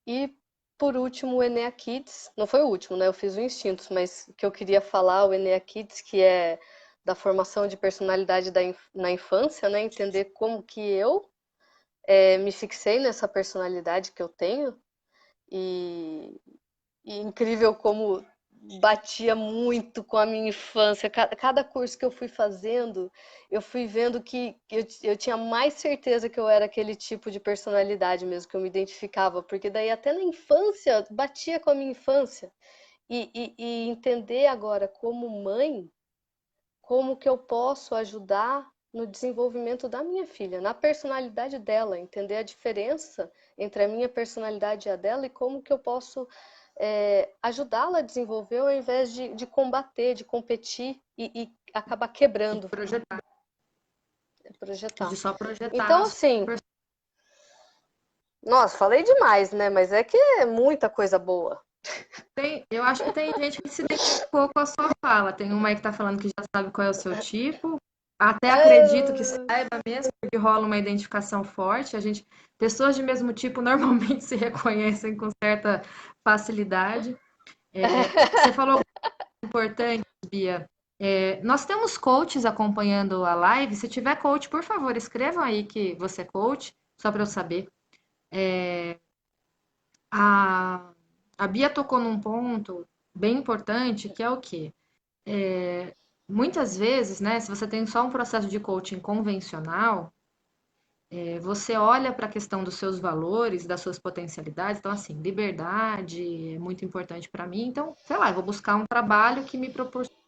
E por último, o Enea Kids, não foi o último, né? Eu fiz o Instintos, mas que eu queria falar, o Enea Kids, que é da formação de personalidade na infância, né? Entender como que eu me fixei nessa personalidade que eu tenho e, e incrível como batia muito com a minha infância. Cada curso que eu fui fazendo, eu fui vendo que eu tinha mais certeza que eu era aquele tipo de personalidade mesmo, que eu me identificava, porque daí até na infância batia com a minha infância. E entender agora como mãe, como que eu posso ajudar no desenvolvimento da minha filha, na personalidade dela, entender a diferença entre a minha personalidade e a dela e como que eu posso ajudá-la a desenvolver ao invés de combater, de competir e acabar De quebrando, projetar, de projetar. só projetar Então, as assim, nossa, falei demais, né? Mas é que é muita coisa boa. eu acho que tem gente que se identificou com a sua fala. Tem uma aí que está falando que já sabe qual é o seu tipo. Até acredito que Ah, saiba mesmo, porque rola uma identificação forte. Pessoas de mesmo tipo normalmente se reconhecem com certa facilidade. Você falou algo importante, Bia. Nós temos coaches acompanhando a live. Se tiver coach, por favor, escrevam aí que você é coach, só para eu saber. A, a Bia tocou num ponto bem importante, que é o quê? Muitas vezes, né, se você tem só um processo de coaching convencional, você olha para a questão dos seus valores, das suas potencialidades. Então, assim, liberdade é muito importante para mim. Então, sei lá, eu vou buscar um trabalho que me proporcione.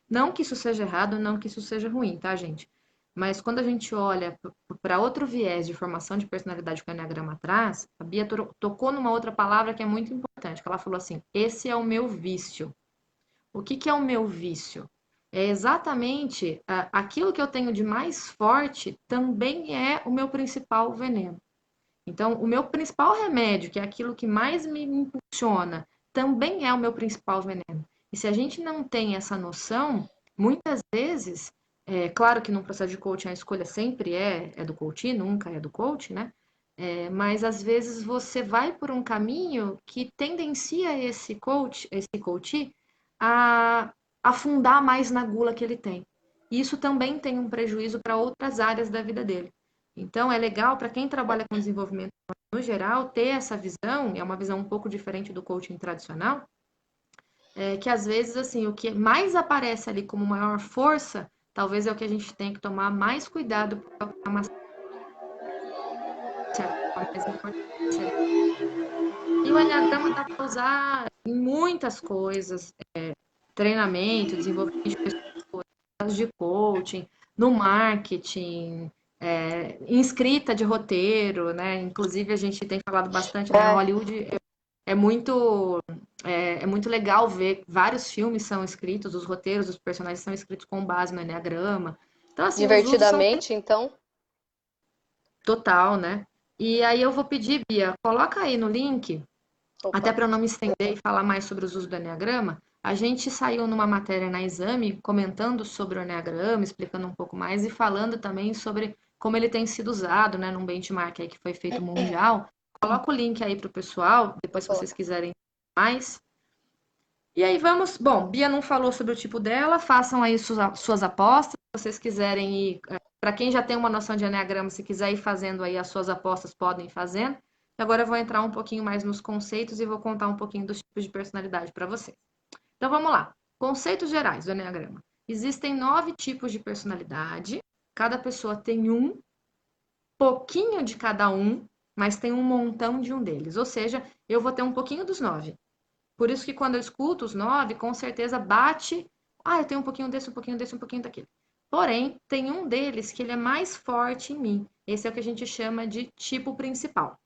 Não que isso seja errado, não que isso seja ruim, tá, gente? Mas quando a gente olha para outro viés de formação de personalidade que o Enneagrama traz, a Bia tocou numa outra palavra que é muito importante, que ela falou assim: esse é o meu vício. O que é o meu vício? É exatamente aquilo que eu tenho de mais forte também é o meu principal veneno. Então, o meu principal remédio, que é aquilo que mais me impulsiona, também é o meu principal veneno. E se a gente não tem essa noção, muitas vezes, claro que no processo de coaching a escolha sempre é do coach, nunca é do coach, né? Mas às vezes você vai por um caminho que tendencia esse coach a afundar mais na gula que ele tem. E isso também tem um prejuízo para outras áreas da vida dele. Então, é legal para quem trabalha com desenvolvimento no geral, ter essa visão, é uma visão um pouco diferente do coaching tradicional, que às vezes, assim, o que mais aparece ali como maior força, talvez é o que a gente tem que tomar mais cuidado para alcançar uma certa mais importância. E o Enneagrama dá para usar em muitas coisas, treinamento, desenvolvimento de pessoas, de coaching, no marketing, em escrita de roteiro, né? Inclusive a gente tem falado bastante, né? É, Hollywood é muito é muito legal ver vários filmes são escritos, os roteiros dos personagens são escritos com base no Enneagrama. Então, assim, os usos são divertidamente, então. total, né? E aí eu vou pedir, Bia, coloca aí no link, até Opa. para eu não me estender e falar mais sobre os usos do Enneagrama. A gente saiu numa matéria na Exame comentando sobre o Enneagrama, explicando um pouco mais e falando também sobre como ele tem sido usado, né, num benchmark aí que foi feito mundial. Coloca o link aí para o pessoal, Vou depois se vocês colocar. quiserem mais. E aí vamos. Bom, Bia não falou sobre o tipo dela, façam aí suas apostas. Se vocês quiserem ir. Para quem já tem uma noção de Enneagrama, se quiser ir fazendo aí as suas apostas, podem ir fazendo. E agora eu vou entrar um pouquinho mais nos conceitos e vou contar um pouquinho dos tipos de personalidade para vocês. Então vamos lá. Conceitos gerais do Enneagrama. Existem 9 tipos de personalidade. Cada pessoa tem um, pouquinho de cada um, mas tem um montão de um deles. Ou seja, eu vou ter um pouquinho dos 9. Por isso que quando eu escuto os 9, com certeza bate. Ah, eu tenho um pouquinho desse, um pouquinho desse, um pouquinho daquele. Porém, tem um deles que ele é mais forte em mim. Esse é o que a gente chama de tipo principal.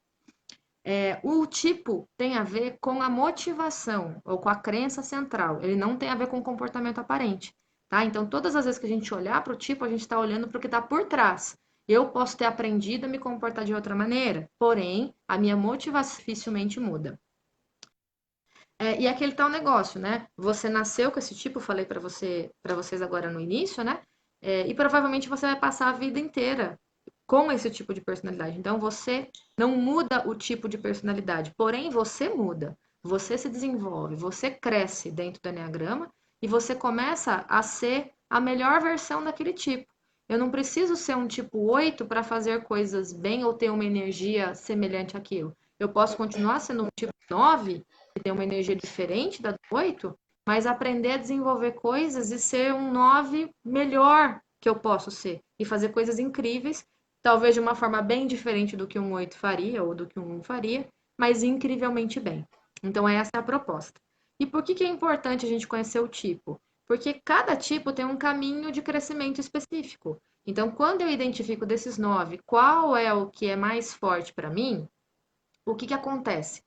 O tipo tem a ver com a motivação ou com a crença central. Ele não tem a ver com o comportamento aparente, tá? Então, todas as vezes que a gente olhar para o tipo, a gente está olhando para o que está por trás. Eu posso ter aprendido a me comportar de outra maneira, porém, a minha motivação dificilmente muda. E aquele tal negócio, né? Você nasceu com esse tipo, eu falei para vocês agora no início, né? E provavelmente você vai passar a vida inteira com esse tipo de personalidade. Então você não muda o tipo de personalidade, porém você muda. Você se desenvolve, você cresce dentro do Enneagrama e você começa a ser a melhor versão daquele tipo. Eu não preciso ser um tipo 8 para fazer coisas bem ou ter uma energia semelhante àquilo. Eu posso continuar sendo um tipo 9 que tem uma energia diferente da do 8, mas aprender a desenvolver coisas e ser um 9 melhor que eu posso ser. E fazer coisas incríveis, talvez de uma forma bem diferente do que um 8 faria ou do que um 1 faria, mas incrivelmente bem. Então, essa é a proposta. E por que é importante a gente conhecer o tipo? Porque cada tipo tem um caminho de crescimento específico. Então, quando eu identifico desses 9, qual é o que é mais forte para mim, o que acontece?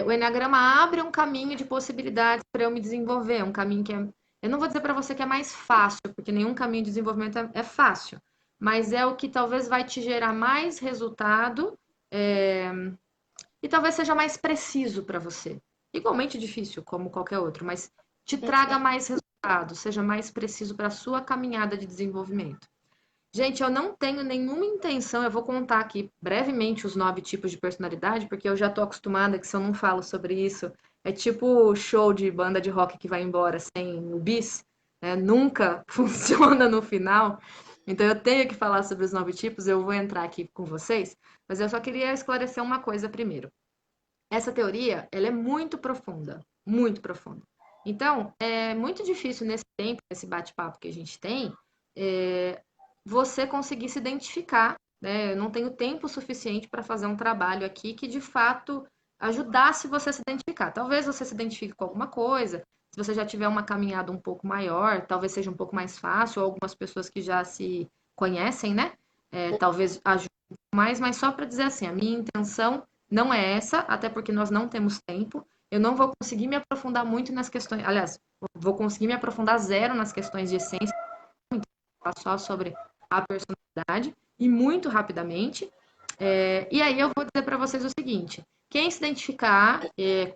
O Enneagrama abre um caminho de possibilidades para eu me desenvolver, um caminho que é. Eu não vou dizer para você que é mais fácil, porque nenhum caminho de desenvolvimento é fácil, mas é o que talvez vai te gerar mais resultado é, e talvez seja mais preciso para você. Igualmente difícil, como qualquer outro, mas te traga mais resultado, seja mais preciso para a sua caminhada de desenvolvimento. Gente, eu não tenho nenhuma intenção, eu vou contar aqui brevemente os 9 tipos de personalidade, porque eu já tô acostumada que se eu não falo sobre isso, é tipo show de banda de rock que vai embora sem o bis, né? Nunca funciona no final. Então eu tenho que falar sobre os 9 tipos, eu vou entrar aqui com vocês, mas eu só queria esclarecer uma coisa primeiro. Essa teoria, ela é muito profunda, muito profunda. Então, é muito difícil nesse tempo, nesse bate-papo que a gente tem, é, você conseguir se identificar, né? Eu não tenho tempo suficiente para fazer um trabalho aqui que de fato ajudasse você a se identificar. Talvez você se identifique com alguma coisa, se você já tiver uma caminhada um pouco maior, talvez seja um pouco mais fácil, ou algumas pessoas que já se conhecem, né? Talvez ajude mais, mas só para dizer assim, a minha intenção não é essa, até porque nós não temos tempo. Eu não vou conseguir me aprofundar muito nas questões, aliás, vou conseguir me aprofundar zero nas questões de essência, só sobre a personalidade e muito rapidamente. E aí eu vou dizer para vocês o seguinte: quem se identificar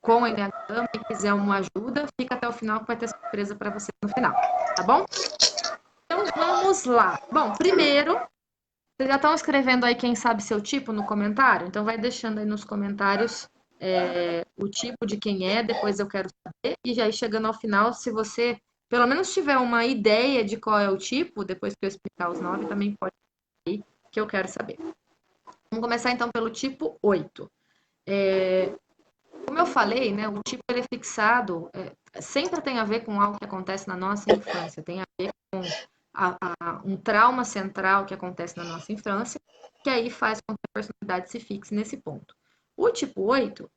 com a Enneagrama e quiser uma ajuda, fica até o final que vai ter surpresa para vocês no final, tá bom? Então vamos lá. Bom, primeiro, vocês já estão escrevendo aí quem sabe seu tipo no comentário? Então vai deixando aí nos comentários o tipo de quem é, depois eu quero saber. E já aí chegando ao final, se você pelo menos tiver uma ideia de qual é o tipo, depois que eu explicar os 9, também pode ir, que eu quero saber. Vamos começar então pelo tipo 8. Como eu falei, né, o tipo ele é fixado, sempre tem a ver com algo que acontece na nossa infância, tem a ver com um trauma central que acontece na nossa infância, que aí faz com que a personalidade se fixe nesse ponto. O tipo 8,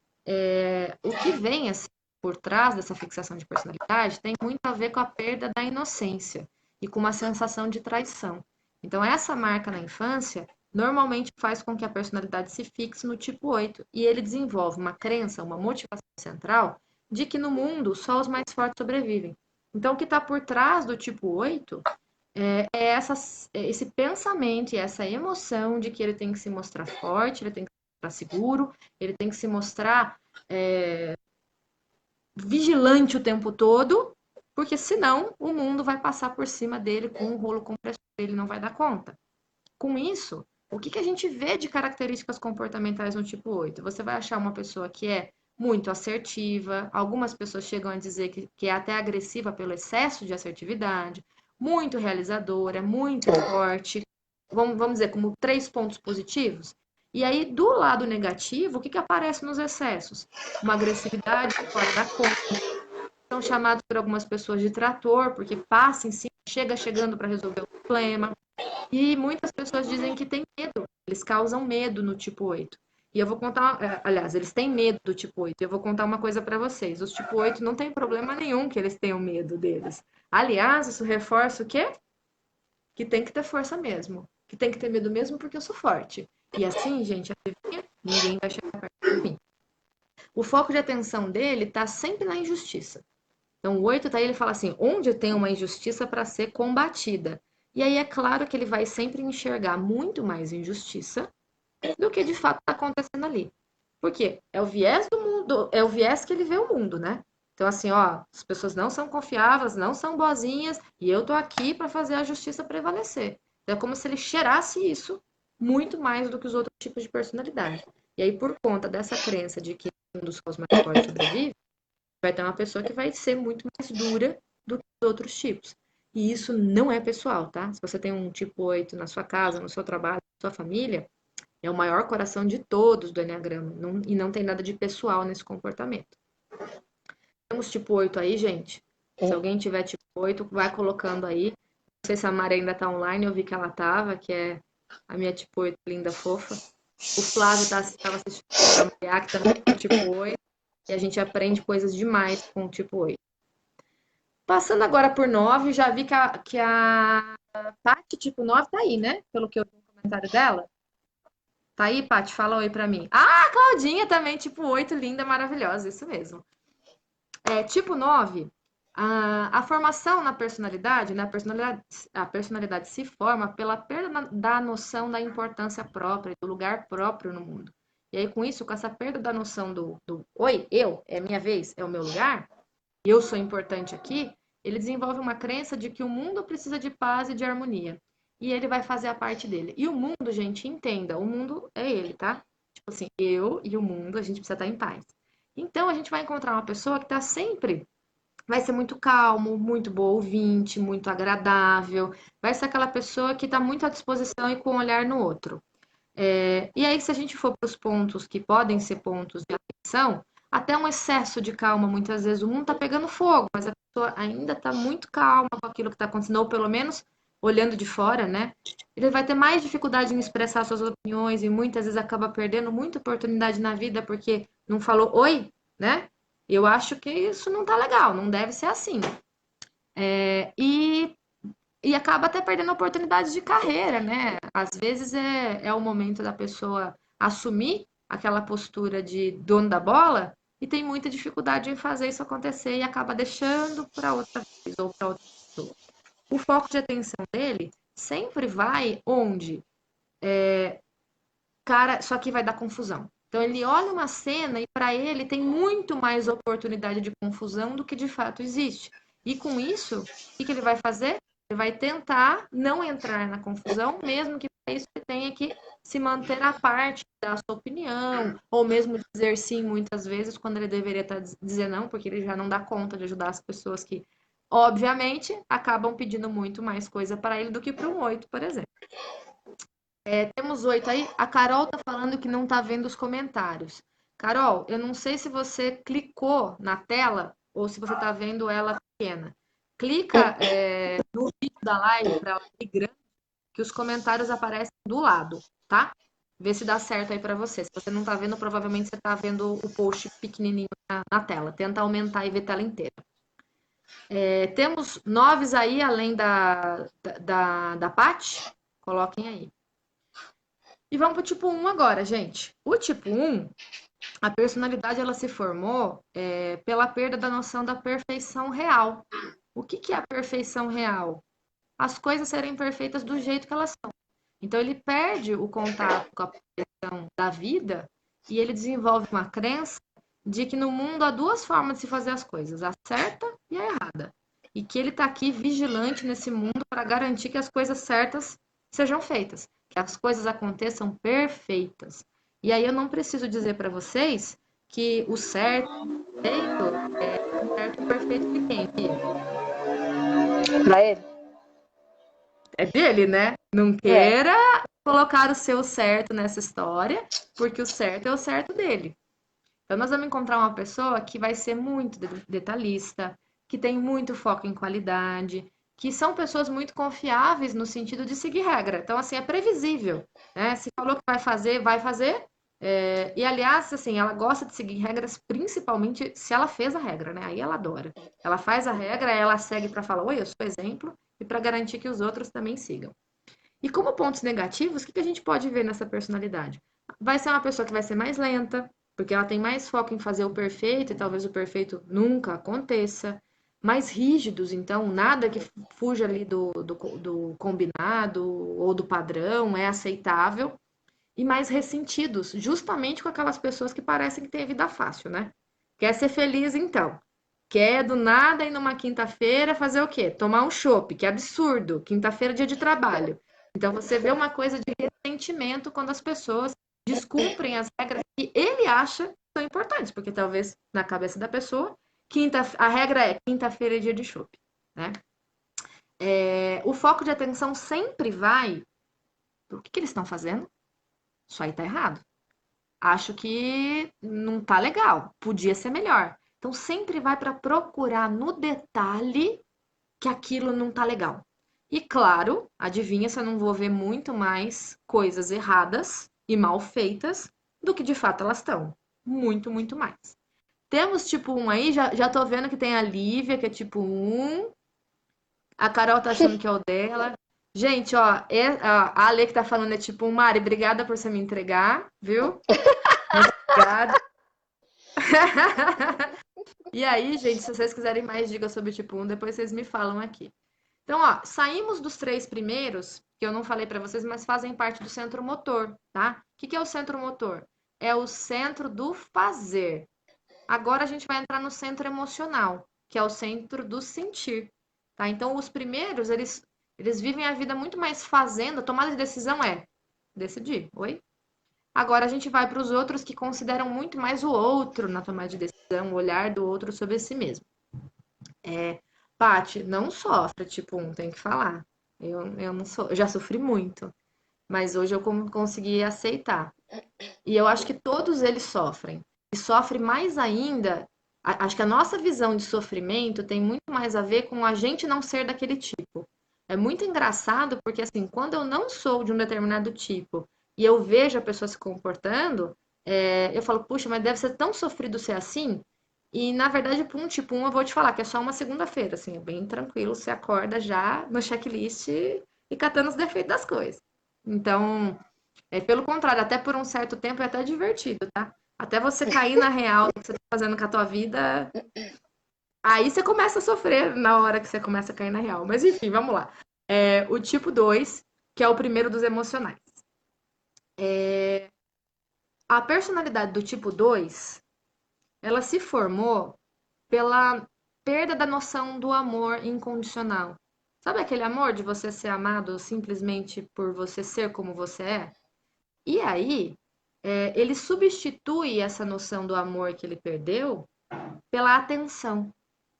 o que vem assim, por trás dessa fixação de personalidade tem muito a ver com a perda da inocência e com uma sensação de traição. Então, essa marca na infância normalmente faz com que a personalidade se fixe no tipo 8 e ele desenvolve uma crença, uma motivação central de que no mundo só os mais fortes sobrevivem. Então, o que está por trás do tipo 8 esse pensamento e essa emoção de que ele tem que se mostrar forte, ele tem que se mostrar seguro, ele tem que se mostrar vigilante o tempo todo, porque senão o mundo vai passar por cima dele com um rolo compressor, ele não vai dar conta. Com isso, o que a gente vê de características comportamentais no tipo 8? Você vai achar uma pessoa que é muito assertiva, algumas pessoas chegam a dizer que é até agressiva pelo excesso de assertividade, muito realizadora, muito forte, vamos dizer, como 3 pontos positivos. E aí, do lado negativo, o que aparece nos excessos? Uma agressividade fora da conta, são chamados por algumas pessoas de trator, porque passa em cima, chegando para resolver o problema. E muitas pessoas dizem que tem medo, eles causam medo no tipo 8. E eu vou contar, aliás, eles têm medo do tipo 8. E eu vou contar uma coisa para vocês. Os tipo 8 não tem problema nenhum que eles tenham medo deles. Aliás, isso reforça o quê? Que tem que ter força mesmo. Que tem que ter medo mesmo porque eu sou forte. E assim, gente, adivinha? Ninguém vai chegar perto de mim. O foco de atenção dele está sempre na injustiça. Então, o 8 tá aí, ele fala assim, onde tem uma injustiça para ser combatida. E aí é claro que ele vai sempre enxergar muito mais injustiça do que de fato está acontecendo ali. Por quê? É o viés do mundo, é o viés que ele vê o mundo, né? Então, assim, ó, as pessoas não são confiáveis, não são boazinhas, e eu tô aqui para fazer a justiça prevalecer. Então, é como se ele cheirasse isso muito mais do que os outros tipos de personalidade. E aí, por conta dessa crença de que um dos os mais fortes sobrevive, vai ter uma pessoa que vai ser muito mais dura do que os outros tipos. E isso não é pessoal, tá? Se você tem um tipo 8 na sua casa, no seu trabalho, na sua família, é o maior coração de todos do Enneagrama. E não tem nada de pessoal nesse comportamento. Temos tipo 8 aí, gente? Se alguém tiver tipo 8, vai colocando aí. Não sei se a Mari ainda tá online, eu vi que ela tava, que é a minha tipo 8 linda, fofa. O Flávio estava assistindo a Maria, que também é tipo 8. E a gente aprende coisas demais com o tipo 8. Passando agora por 9, já vi que a Paty, tipo 9, tá aí, né? Pelo que eu vi no comentário dela. Tá aí, Paty? Fala oi pra mim. Ah, a Claudinha também, tipo 8, linda, maravilhosa, isso mesmo. Tipo 9, a formação na personalidade, né? A personalidade se forma pela perda da noção da importância própria, do lugar próprio no mundo. E aí, com isso, com essa perda da noção do oi, eu, é minha vez, é o meu lugar, eu sou importante aqui, ele desenvolve uma crença de que o mundo precisa de paz e de harmonia. E ele vai fazer a parte dele. E o mundo, gente, entenda, o mundo é ele, tá? Tipo assim, eu e o mundo, a gente precisa estar em paz. Então, a gente vai encontrar uma pessoa que está sempre, vai ser muito calmo, muito boa ouvinte, muito agradável, vai ser aquela pessoa que está muito à disposição e com um olhar no outro. E aí, se a gente for para os pontos que podem ser pontos de atenção, até um excesso de calma, muitas vezes o mundo está pegando fogo, mas a pessoa ainda está muito calma com aquilo que está acontecendo, ou pelo menos olhando de fora, né? Ele vai ter mais dificuldade em expressar suas opiniões e muitas vezes acaba perdendo muita oportunidade na vida porque não falou oi, né? Eu acho que isso não tá legal, não deve ser assim. E acaba até perdendo oportunidades de carreira, né? Às vezes é o momento da pessoa assumir aquela postura de dono da bola e tem muita dificuldade em fazer isso acontecer e acaba deixando para outra vez ou para outra pessoa. O foco de atenção dele sempre vai onde, cara, só que vai dar confusão. Então ele olha uma cena e para ele tem muito mais oportunidade de confusão do que de fato existe. E com isso, o que ele vai fazer? Ele vai tentar não entrar na confusão, mesmo que para isso ele tenha que se manter à parte da sua opinião, ou mesmo dizer sim muitas vezes, quando ele deveria estar dizer não, porque ele já não dá conta de ajudar as pessoas que, obviamente, acabam pedindo muito mais coisa para ele do que para um 8, por exemplo. Temos 8 aí. A Carol tá falando que não tá vendo os comentários. Carol, eu não sei se você clicou na tela ou se você tá vendo ela pequena. Clica, no vídeo da live para ela ir grande, que os comentários aparecem do lado, tá? Vê se dá certo aí para você. Se você não tá vendo, provavelmente você tá vendo o post pequenininho na tela. Tenta aumentar e ver a tela inteira. Temos 9 aí, além da Paty? Coloquem aí. E vamos pro tipo 1 agora, gente. O tipo 1, a personalidade ela se formou pela perda da noção da perfeição real. O que é a perfeição real? As coisas serem perfeitas do jeito que elas são. Então ele perde o contato com a perfeição da vida e ele desenvolve uma crença de que no mundo há duas formas de se fazer as coisas, a certa e a errada. E que ele está aqui vigilante nesse mundo para garantir que as coisas certas sejam feitas, que as coisas aconteçam perfeitas. E aí eu não preciso dizer para vocês que o certo é o certo e perfeito de quem? Pra ele? É dele, né? Não É. queira colocar o seu certo nessa história, porque o certo é o certo dele. Então, nós vamos encontrar uma pessoa que vai ser muito detalhista, que tem muito foco em qualidade, que são pessoas muito confiáveis no sentido de seguir regra. Então, assim, é previsível, né? Se falou que vai fazer, vai fazer. E, aliás, assim, ela gosta de seguir regras, principalmente se ela fez a regra, né? Aí ela adora. Ela faz a regra, ela segue para falar, oi, eu sou exemplo, e para garantir que os outros também sigam. E como pontos negativos, o que a gente pode ver nessa personalidade? Vai ser uma pessoa que vai ser mais lenta, porque ela tem mais foco em fazer o perfeito e talvez o perfeito nunca aconteça. Mais rígidos, então, nada que fuja ali do combinado ou do padrão é aceitável. E mais ressentidos, justamente com aquelas pessoas que parecem que têm vida fácil, né? Quer ser feliz, então. Quer do nada ir numa quinta-feira fazer o quê? Tomar um chopp, que absurdo. Quinta-feira é dia de trabalho. Então você vê uma coisa de ressentimento quando as pessoas descumprem as regras que ele acha que são importantes, porque talvez na cabeça da pessoa, a regra é quinta-feira é dia de chopp, né? O foco de atenção sempre vai para o que eles estão fazendo. Isso aí tá errado. Acho que não tá legal, podia ser melhor. Então sempre vai para procurar no detalhe que aquilo não tá legal. E claro, adivinha se eu não vou ver muito mais coisas erradas e mal feitas do que de fato elas estão. Muito, muito mais. Temos tipo um aí, já tô vendo que tem a Lívia, que é tipo um. A Carol tá achando que é o dela. Gente, ó, a Ale que tá falando é tipo um. Mari, obrigada por você me entregar, viu? Obrigada. E aí, gente, se vocês quiserem mais dicas sobre o tipo 1, depois vocês me falam aqui. Então, ó, saímos dos 3 primeiros, que eu não falei para vocês, mas fazem parte do centro motor, tá? O que é o centro motor? É o centro do fazer. Agora a gente vai entrar no centro emocional, que é o centro do sentir, tá? Então, os primeiros, eles vivem a vida muito mais fazendo, a tomada de decisão é decidir, oi? Agora a gente vai para os outros que consideram muito mais o outro na tomada de decisão, o olhar do outro sobre si mesmo. Paty, não sofre, tipo, tem que falar. Eu não sou, eu já sofri muito, mas hoje eu consegui aceitar. E eu acho que todos eles sofrem. E sofre mais ainda. Acho que a nossa visão de sofrimento tem muito mais a ver com a gente não ser daquele tipo. É muito engraçado porque, assim, quando eu não sou de um determinado tipo e eu vejo a pessoa se comportando, eu falo, puxa, mas deve ser tão sofrido ser assim. E, na verdade, para um tipo 1, eu vou te falar que é só uma segunda-feira, assim, é bem tranquilo, você acorda já no checklist e catando os defeitos das coisas. Então, pelo contrário, até por um certo tempo é até divertido, tá? Até você cair na real do que você tá fazendo com a tua vida, aí você começa a sofrer na hora que você começa a cair na real. Mas enfim, vamos lá. O tipo 2, que é o primeiro dos emocionais. A personalidade do tipo 2, ela se formou pela perda da noção do amor incondicional. Sabe aquele amor de você ser amado simplesmente por você ser como você é? E aí, ele substitui essa noção do amor que ele perdeu pela atenção,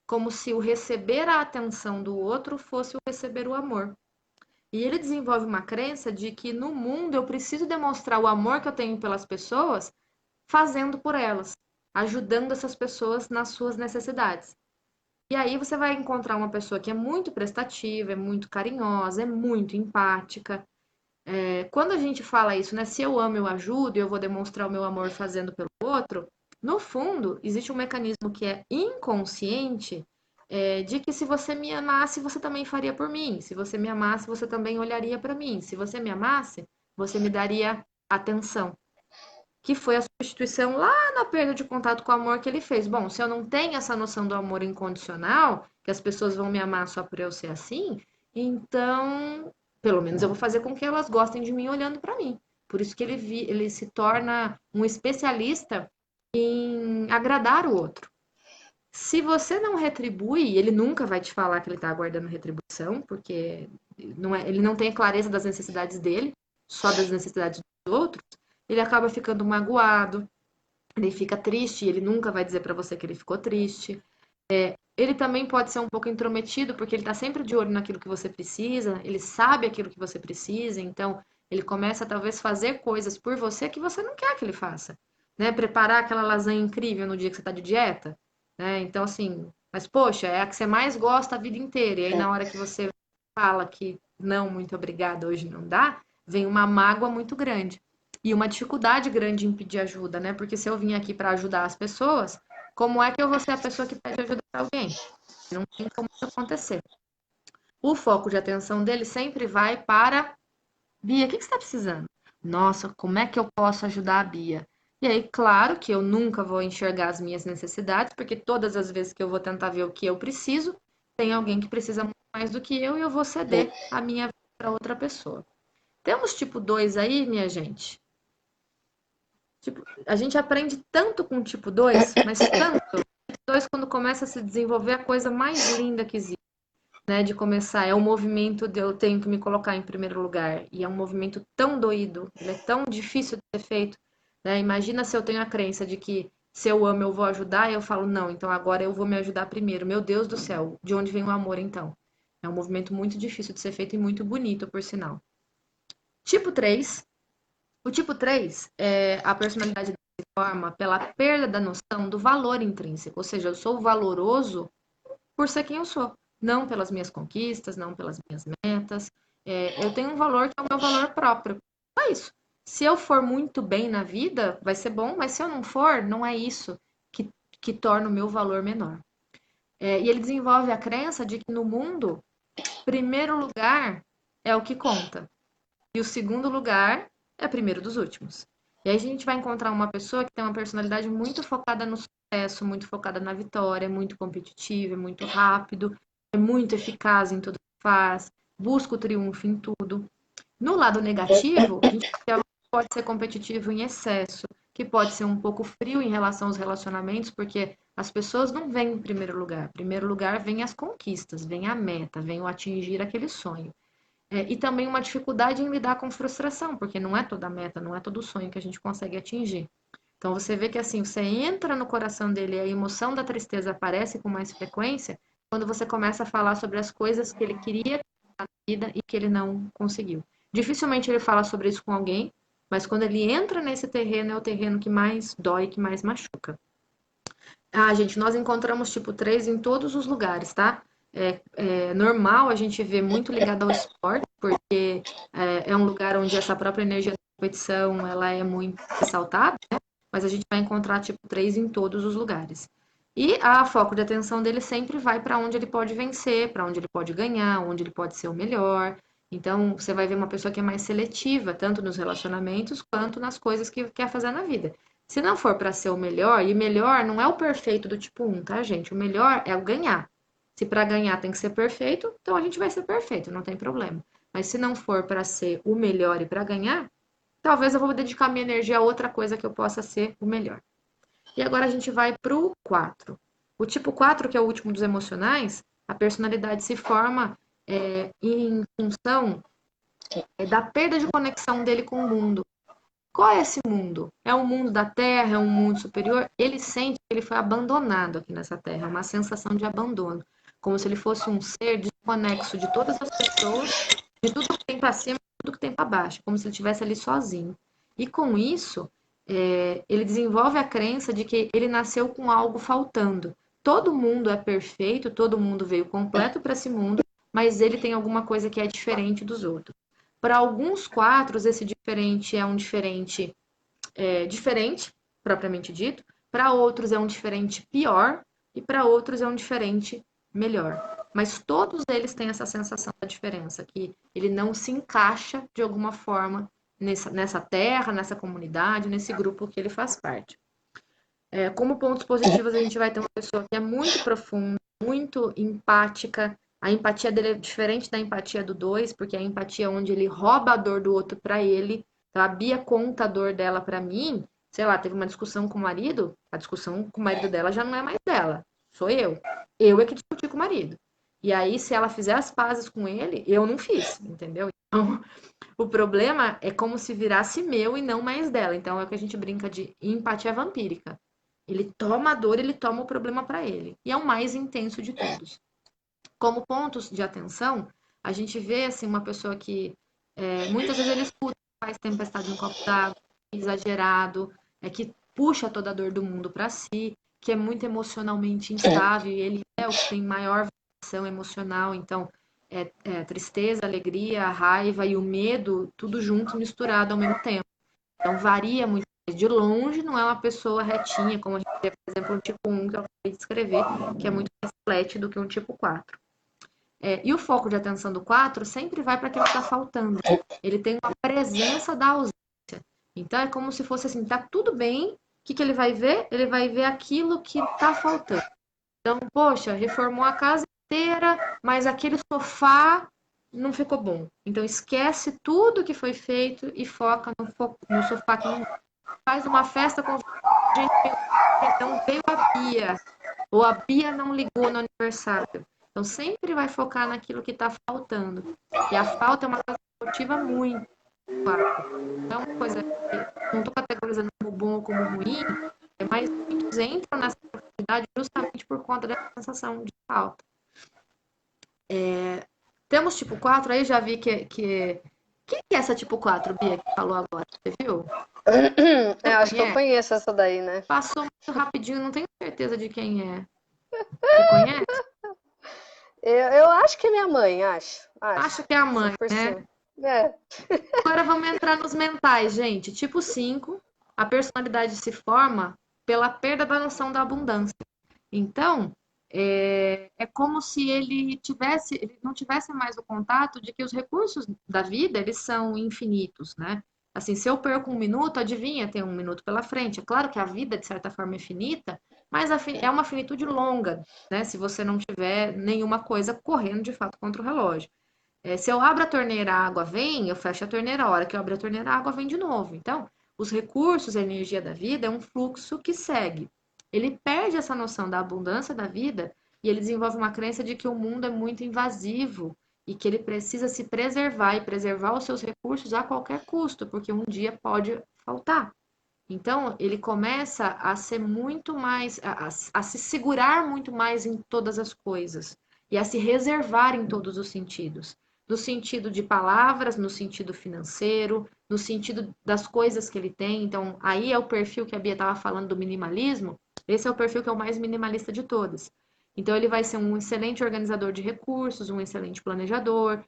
como se o receber a atenção do outro fosse o receber o amor. E ele desenvolve uma crença de que no mundo eu preciso demonstrar o amor que eu tenho pelas pessoas fazendo por elas, ajudando essas pessoas nas suas necessidades. E aí você vai encontrar uma pessoa que é muito prestativa, é muito carinhosa, é muito empática. Quando a gente fala isso, né? Se eu amo, eu ajudo, eu vou demonstrar o meu amor fazendo pelo outro. No fundo, existe um mecanismo que é inconsciente, de que se você me amasse, você também faria por mim. Se você me amasse, você também olharia para mim. Se você me amasse, você me daria atenção. Que foi a substituição lá na perda de contato com o amor que ele fez. Bom, se eu não tenho essa noção do amor incondicional, que as pessoas vão me amar só por eu ser assim, então, pelo menos eu vou fazer com que elas gostem de mim olhando para mim. Por isso que ele se torna um especialista em agradar o outro. Se você não retribui, ele nunca vai te falar que ele está aguardando retribuição, porque ele não tem a clareza das necessidades dele, só das necessidades dos outros. Ele acaba ficando magoado, ele fica triste, ele nunca vai dizer para você que ele ficou triste. Ele também pode ser um pouco intrometido, porque ele está sempre de olho naquilo que você precisa, ele sabe aquilo que você precisa, então ele começa a talvez fazer coisas por você que você não quer que ele faça. Né? Preparar aquela lasanha incrível no dia que você está de dieta. Né? Então, assim, mas poxa, é a que você mais gosta a vida inteira. E aí, na hora que você fala que não, muito obrigada, hoje não dá, vem uma mágoa muito grande. E uma dificuldade grande em pedir ajuda, né? Porque se eu vim aqui para ajudar as pessoas, como é que eu vou ser a pessoa que pede ajuda para alguém? Não tem como isso acontecer. O foco de atenção dele sempre vai para Bia, o que você está precisando? Nossa, como é que eu posso ajudar a Bia? E aí, claro que eu nunca vou enxergar as minhas necessidades, porque todas as vezes que eu vou tentar ver o que eu preciso, tem alguém que precisa muito mais do que eu e eu vou ceder a minha vida para outra pessoa. Temos tipo 2 aí, minha gente. Tipo, a gente aprende tanto com o tipo 2, mas tanto. O tipo 2, quando começa a se desenvolver, é a coisa mais linda que existe, né? De começar. É o movimento de eu tenho que me colocar em primeiro lugar. E é um movimento tão doído, ele é tão difícil de ser feito. Né? Imagina se eu tenho a crença de que se eu amo, eu vou ajudar, e eu falo, não, então agora eu vou me ajudar primeiro. Meu Deus do céu, de onde vem o amor, então? É um movimento muito difícil de ser feito e muito bonito, por sinal. Tipo 3. O tipo 3 é a personalidade se forma pela perda da noção do valor intrínseco, ou seja, eu sou valoroso por ser quem eu sou, não pelas minhas conquistas, não pelas minhas metas. Eu tenho um valor que é o meu valor próprio. É isso. Se eu for muito bem na vida, vai ser bom, mas se eu não for, não é isso que torna o meu valor menor. E ele desenvolve a crença de que no mundo, primeiro lugar é o que conta. E o segundo lugar é primeiro dos últimos. E aí a gente vai encontrar uma pessoa que tem uma personalidade muito focada no sucesso, muito focada na vitória, muito competitiva, muito rápido, é muito eficaz em tudo que faz, busca o triunfo em tudo. No lado negativo, a gente pode ser competitivo em excesso, que pode ser um pouco frio em relação aos relacionamentos, porque as pessoas não vêm em primeiro lugar. Em primeiro lugar, vem as conquistas, vem a meta, vem o atingir aquele sonho. E também uma dificuldade em lidar com frustração, porque não é toda meta, não é todo sonho que a gente consegue atingir. Então você vê que assim, você entra no coração dele e a emoção da tristeza aparece com mais frequência quando você começa a falar sobre as coisas que ele queria na vida e que ele não conseguiu. Dificilmente ele fala sobre isso com alguém, mas quando ele entra nesse terreno, é o terreno que mais dói, que mais machuca. Ah, gente, nós encontramos tipo 3 em todos os lugares, tá? É normal a gente ver muito ligado ao esporte, porque é um lugar onde essa própria energia da competição ela é muito ressaltada, né? Mas a gente vai encontrar tipo 3 em todos os lugares. E a foco de atenção dele sempre vai para onde ele pode vencer, para onde ele pode ganhar, onde ele pode ser o melhor. Então, você vai ver uma pessoa que é mais seletiva, tanto nos relacionamentos quanto nas coisas que quer fazer na vida. Se não for para ser o melhor, e melhor não é o perfeito do tipo 1, tá, gente? O melhor é o ganhar. Se para ganhar tem que ser perfeito, então a gente vai ser perfeito, não tem problema. Mas se não for para ser o melhor e para ganhar, talvez eu vou dedicar minha energia a outra coisa que eu possa ser o melhor. E agora a gente vai para o 4. O tipo 4, que é o último dos emocionais, a personalidade se forma em função da perda de conexão dele com o mundo. Qual é esse mundo? É um mundo da Terra? É um mundo superior? Ele sente que ele foi abandonado aqui nessa Terra, é uma sensação de abandono, como se ele fosse um ser desconexo de todas as pessoas, de tudo que para cima, tudo que tem para baixo, como se ele estivesse ali sozinho. E com isso, ele desenvolve a crença de que ele nasceu com algo faltando. Todo mundo é perfeito, todo mundo veio completo para esse mundo, mas ele tem alguma coisa que é diferente dos outros. Para alguns quatros, esse diferente é um diferente diferente, propriamente dito. Para outros é um diferente pior e para outros é um diferente melhor. Mas todos eles têm essa sensação da diferença, que ele não se encaixa de alguma forma nessa terra, nessa comunidade, nesse grupo que ele faz parte. Como pontos positivos, a gente vai ter uma pessoa que é muito profunda, muito empática. A empatia dele é diferente da empatia do 2, porque a empatia é onde ele rouba a dor do outro para ele. Então, a Bia conta a dor dela para mim. Sei lá, teve uma discussão com o marido, a discussão com o marido dela já não é mais dela, sou eu. Eu é que discuti com o marido. E aí, se ela fizer as pazes com ele, eu não fiz, entendeu? Então, o problema é como se virasse meu e não mais dela. Então, é o que a gente brinca de empatia vampírica. Ele toma a dor, ele toma o problema para ele. E é o mais intenso de todos. Como pontos de atenção, a gente vê assim uma pessoa que muitas vezes ele escuta, faz tempestade no copo d'água, exagerado, que puxa toda a dor do mundo para si, que é muito emocionalmente instável, e ele é o que tem maior variação emocional, então tristeza, alegria, a raiva e o medo, tudo junto, misturado ao mesmo tempo. Então varia muito. De longe não é uma pessoa retinha, como a gente vê, por exemplo, um tipo 1 que eu acabei de escrever, que é muito mais flat do que um tipo 4. E o foco de atenção do 4 sempre vai para aquilo que está faltando. Ele tem uma presença da ausência. Então é como se fosse assim, tá tudo bem, o que ele vai ver? Ele vai ver aquilo que está faltando. Então, poxa, reformou a casa inteira, mas aquele sofá não ficou bom. Então esquece tudo que foi feito e foca no sofá que não faz uma festa com gente, não veio a Bia, ou a Bia não ligou no aniversário. Então sempre vai focar naquilo que está faltando. E a falta é uma coisa que motiva muito. Não é uma coisa que não estou categorizando como bom ou como ruim, mas muitos entram nessa profundidade justamente por conta dessa sensação de falta. Temos tipo 4 aí, já vi que. Quem é essa tipo 4, Bia, que falou agora? Você viu? Eu acho que eu conheço essa daí, né? Passou muito rapidinho, não tenho certeza de quem é. Você conhece? Eu acho que é minha mãe, acho. Acho que é a mãe, né? É. Agora vamos entrar nos mentais, gente. Tipo 5, a personalidade se forma pela perda da noção da abundância. Então, é como se ele não tivesse mais o contato de que os recursos da vida, eles são infinitos, né? Assim, se eu perco um minuto, adivinha, tem um minuto pela frente. É claro que a vida, de certa forma, é finita, mas é uma finitude longa, né? Se você não tiver nenhuma coisa correndo de fato contra o relógio. Se eu abro a torneira, a água vem, eu fecho a torneira, a hora que eu abro a torneira, a água vem de novo. Então, os recursos, a energia da vida é um fluxo que segue. Ele perde essa noção da abundância da vida e ele desenvolve uma crença de que o mundo é muito invasivo e que ele precisa se preservar e preservar os seus recursos a qualquer custo, porque um dia pode faltar. Então, ele começa a ser muito mais, a se segurar muito mais em todas as coisas e a se reservar em todos os sentidos. No sentido de palavras, no sentido financeiro, no sentido das coisas que ele tem. Então, aí é o perfil que a Bia estava falando do minimalismo. Esse é o perfil que é o mais minimalista de todos. Então, ele vai ser um excelente organizador de recursos, um excelente planejador.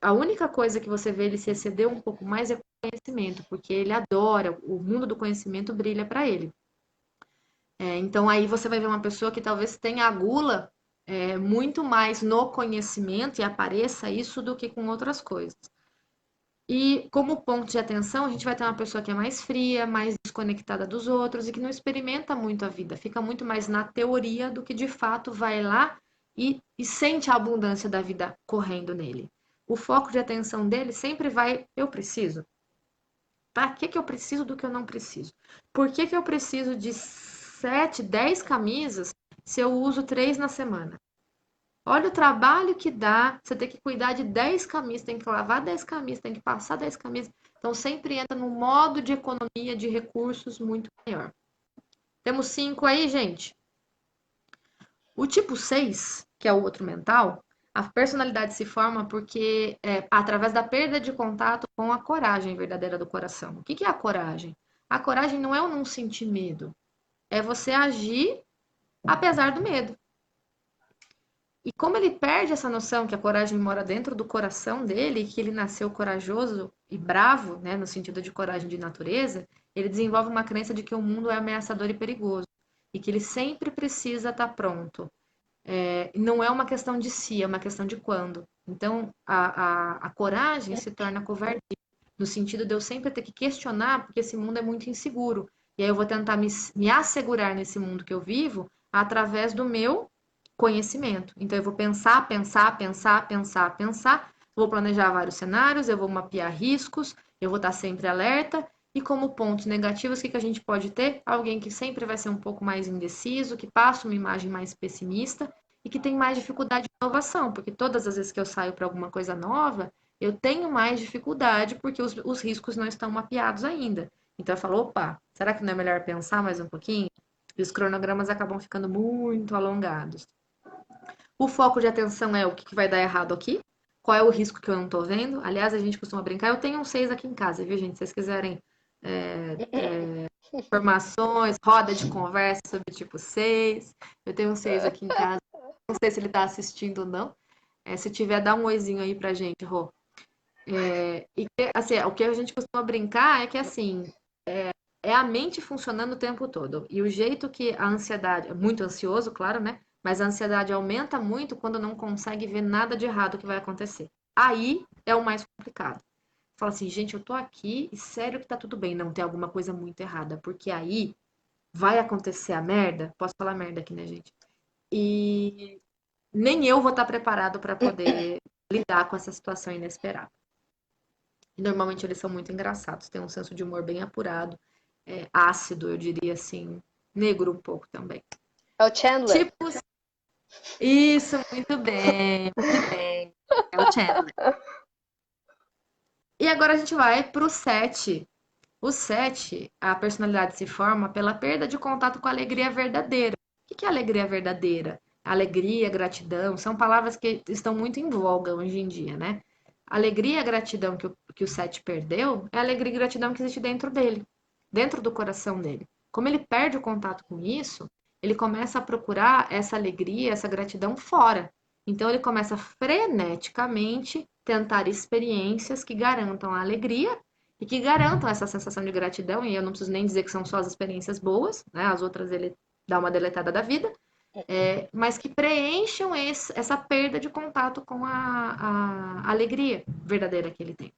A única coisa que você vê ele se exceder um pouco mais é conhecimento, porque ele adora, o mundo do conhecimento brilha para ele. Então aí você vai ver uma pessoa que talvez tenha a gula muito mais no conhecimento e apareça isso do que com outras coisas. E como ponto de atenção, a gente vai ter uma pessoa que é mais fria, mais desconectada dos outros e que não experimenta muito a vida, fica muito mais na teoria do que de fato vai lá e sente a abundância da vida correndo nele. O foco de atenção dele sempre vai, eu preciso. Para que eu preciso do que eu não preciso? Por que eu preciso de 7, 10 camisas se eu uso 3 na semana? Olha o trabalho que dá, você tem que cuidar de 10 camisas, tem que lavar 10 camisas, tem que passar 10 camisas. Então sempre entra no modo de economia de recursos muito maior. Temos 5 aí, gente. O tipo 6, que é o outro mental, A personalidade se forma porque através da perda de contato com a coragem verdadeira do coração. O que que é a coragem? A coragem não é eu não sentir medo, é você agir apesar do medo. E como ele perde essa noção que a coragem mora dentro do coração dele, que ele nasceu corajoso e bravo, né, no sentido de coragem de natureza, ele desenvolve uma crença de que o mundo é ameaçador e perigoso e que ele sempre precisa estar pronto. Não é uma questão de se, é uma questão de quando. Então, a coragem se torna covardia, no sentido de eu sempre ter que questionar, porque esse mundo é muito inseguro. E aí eu vou tentar me assegurar nesse mundo que eu vivo através do meu conhecimento. Então, eu vou pensar, pensar, pensar, pensar, pensar, vou planejar vários cenários, eu vou mapear riscos, eu vou estar sempre alerta. E como pontos negativos, o que a gente pode ter? Alguém que sempre vai ser um pouco mais indeciso, que passa uma imagem mais pessimista e que tem mais dificuldade de inovação, porque todas as vezes que eu saio para alguma coisa nova, eu tenho mais dificuldade porque os riscos não estão mapeados ainda. Então eu falo, opa, será que não é melhor pensar mais um pouquinho? E os cronogramas acabam ficando muito alongados. O foco de atenção é o que vai dar errado aqui, qual é o risco que eu não estou vendo. Aliás, a gente costuma brincar, eu tenho um 6 aqui em casa, viu, gente? Se vocês quiserem informações, roda de conversa sobre tipo 6, eu tenho um 6 aqui em casa. Não sei se ele está assistindo ou não. Se tiver, dá um oizinho aí pra gente, Rô. Assim, o que a gente costuma brincar é que assim, é a mente funcionando o tempo todo. E o jeito que a ansiedade, é muito ansioso, claro, né? Mas a ansiedade aumenta muito quando não consegue ver nada de errado que vai acontecer. Aí é o mais complicado. Fala assim, gente, eu tô aqui e sério que tá tudo bem, não tem alguma coisa muito errada, porque aí vai acontecer a merda. Posso falar merda aqui, né, gente? E nem eu vou estar preparado para poder lidar com essa situação inesperada. E normalmente eles são muito engraçados, têm um senso de humor bem apurado, ácido, eu diria assim, negro um pouco também. É o Chandler. Tipo, isso, muito bem, muito bem. É o Chandler. E agora a gente vai pro 7. O 7, a personalidade se forma pela perda de contato com a alegria verdadeira. O que é alegria verdadeira? Alegria, gratidão, são palavras que estão muito em voga hoje em dia, né? Alegria e gratidão que o 7 perdeu é a alegria e gratidão que existe dentro dele, dentro do coração dele. Como ele perde o contato com isso, ele começa a procurar essa alegria, essa gratidão fora. Então ele começa a freneticamente tentar experiências que garantam a alegria e que garantam essa sensação de gratidão, e eu não preciso nem dizer que são só as experiências boas, né? As outras ele dá uma deletada da vida, mas que preencham essa perda de contato com a alegria verdadeira que ele tem.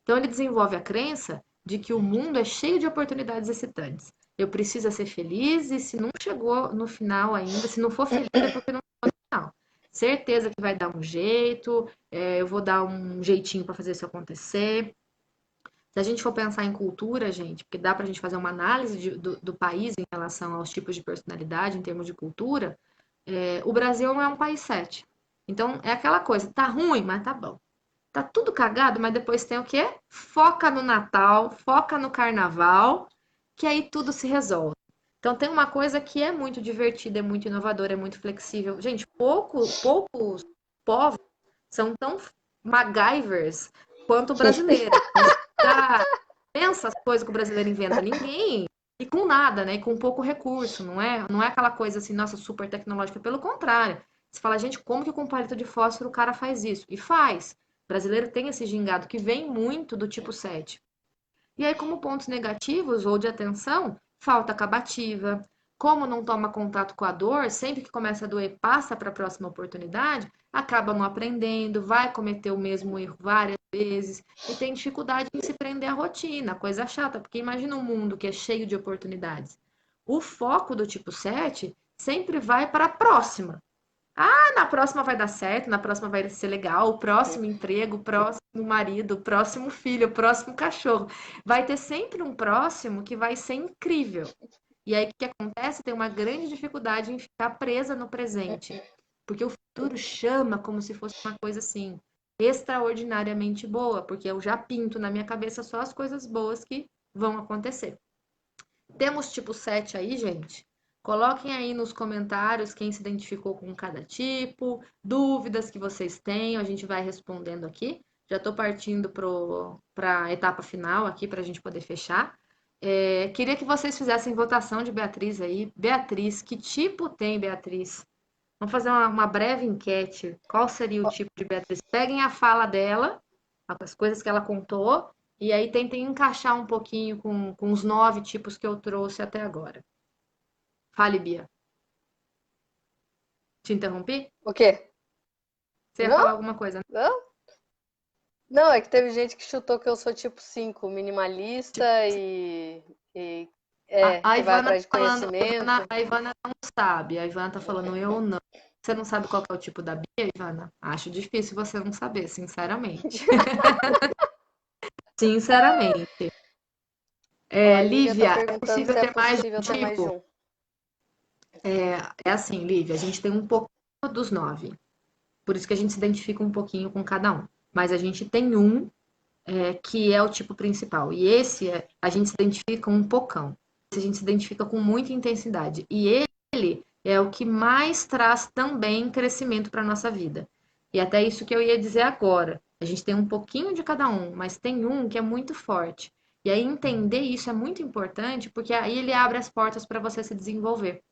Então ele desenvolve a crença de que o mundo é cheio de oportunidades excitantes. Eu preciso ser feliz e se não chegou no final ainda, se não for feliz é porque não chegou no final. Certeza que vai dar um jeito, eu vou dar um jeitinho para fazer isso acontecer. Se a gente for pensar em cultura, gente, porque dá para a gente fazer uma análise do país em relação aos tipos de personalidade, em termos de cultura, o Brasil não é um país 7. Então, é aquela coisa, tá ruim, mas tá bom. Tá tudo cagado, mas depois tem o quê? Foca no Natal, foca no Carnaval, que aí tudo se resolve. Então, tem uma coisa que é muito divertida, é muito inovadora, é muito flexível. Gente, poucos povos são tão MacGyvers quanto o brasileiro. Pensa as coisas que o brasileiro inventa. Ninguém. E com nada, né? E com pouco recurso. Não é aquela coisa assim, nossa, super tecnológica. Pelo contrário. Você fala, gente, como que com palito de fósforo o cara faz isso? E faz. O brasileiro tem esse gingado que vem muito do tipo 7. E aí, como pontos negativos ou de atenção, falta acabativa. Como não toma contato com a dor, sempre que começa a doer, passa para a próxima oportunidade, acaba não aprendendo, vai cometer o mesmo erro várias vezes e tem dificuldade em se prender à rotina, coisa chata, porque imagina um mundo que é cheio de oportunidades. O foco do tipo 7 sempre vai para a próxima. Ah, na próxima vai dar certo, na próxima vai ser legal, o próximo emprego, o próximo marido, o próximo filho, o próximo cachorro. Vai ter sempre um próximo que vai ser incrível. E aí o que acontece? Tem uma grande dificuldade em ficar presa no presente. Porque o futuro chama como se fosse uma coisa assim, extraordinariamente boa, porque eu já pinto na minha cabeça só as coisas boas que vão acontecer. Temos tipo 7 aí, gente, Coloquem aí nos comentários quem se identificou com cada tipo, dúvidas que vocês tenham, a gente vai respondendo aqui. Já estou partindo para a etapa final aqui para a gente poder fechar. Queria que vocês fizessem votação de Beatriz aí. Beatriz, que tipo tem Beatriz? Vamos fazer uma breve enquete. Qual seria o tipo de Beatriz? Peguem a fala dela, as coisas que ela contou, e aí tentem encaixar um pouquinho com os 9 tipos que eu trouxe até agora. Fale, Bia. Te interrompi? O quê? Você ia falar Não? alguma coisa, né? Não? Não, é que teve gente que chutou que eu sou tipo 5, minimalista A que vai Ivana atrás de tá falando, conhecimento. a Ivana não sabe. A Ivana tá falando, eu não. Você não sabe qual que é o tipo da Bia, Ivana? Acho difícil você não saber, sinceramente. Sinceramente. Ó, a Lívia tá Lívia, é perguntando possível se é ter mais de possível um ter mais de tipo? um. É assim, Lívia, a gente tem um pouquinho dos 9. Por isso que a gente se identifica um pouquinho com cada um. Mas a gente tem um que é o tipo principal. E esse a gente se identifica um pocão. Esse a gente se identifica com muita intensidade. E ele é o que mais traz também crescimento para a nossa vida. E até isso que eu ia dizer agora. A gente tem um pouquinho de cada um, mas tem um que é muito forte. E aí entender isso é muito importante, porque aí ele abre as portas para você se desenvolver.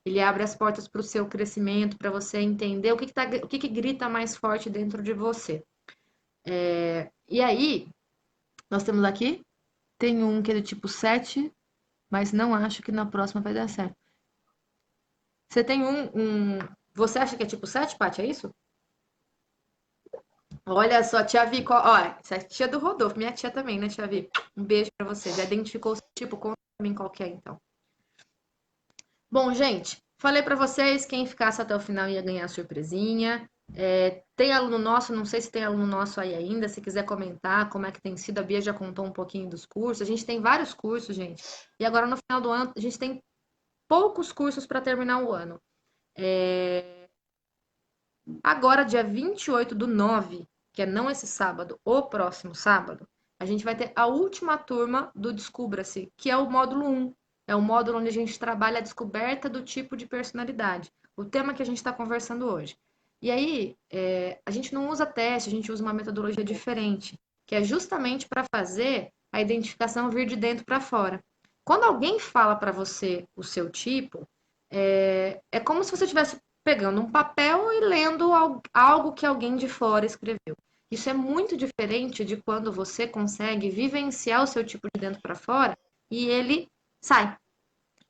Ele abre as portas para o seu crescimento, para você entender o que grita mais forte dentro de você. E aí, nós temos aqui, tem um que é do tipo 7, mas não acho que na próxima vai dar certo. Você tem Você acha que é tipo 7, Paty? É isso? Olha só, tia Vi, ó, essa é a tia do Rodolfo, minha tia também, né, tia Vi? Um beijo pra você. Já identificou o seu tipo? Conta pra mim qual que é, então. Bom, gente, falei pra vocês, quem ficasse até o final ia ganhar a surpresinha. Tem aluno nosso, não sei se tem aluno nosso aí ainda, se quiser comentar como é que tem sido, a Bia já contou um pouquinho dos cursos. A gente tem vários cursos, gente. E agora no final do ano, a gente tem poucos cursos para terminar o ano. Agora, dia 28/9, que é não esse sábado, o próximo sábado, a gente vai ter a última turma do Descubra-se, que é o módulo 1. É o módulo onde a gente trabalha a descoberta do tipo de personalidade, o tema que a gente está conversando hoje. E aí, a gente não usa teste, a gente usa uma metodologia diferente, que é justamente para fazer a identificação vir de dentro para fora. Quando alguém fala para você o seu tipo, é como se você estivesse pegando um papel e lendo algo que alguém de fora escreveu. Isso é muito diferente de quando você consegue vivenciar o seu tipo de dentro para fora e ele sai.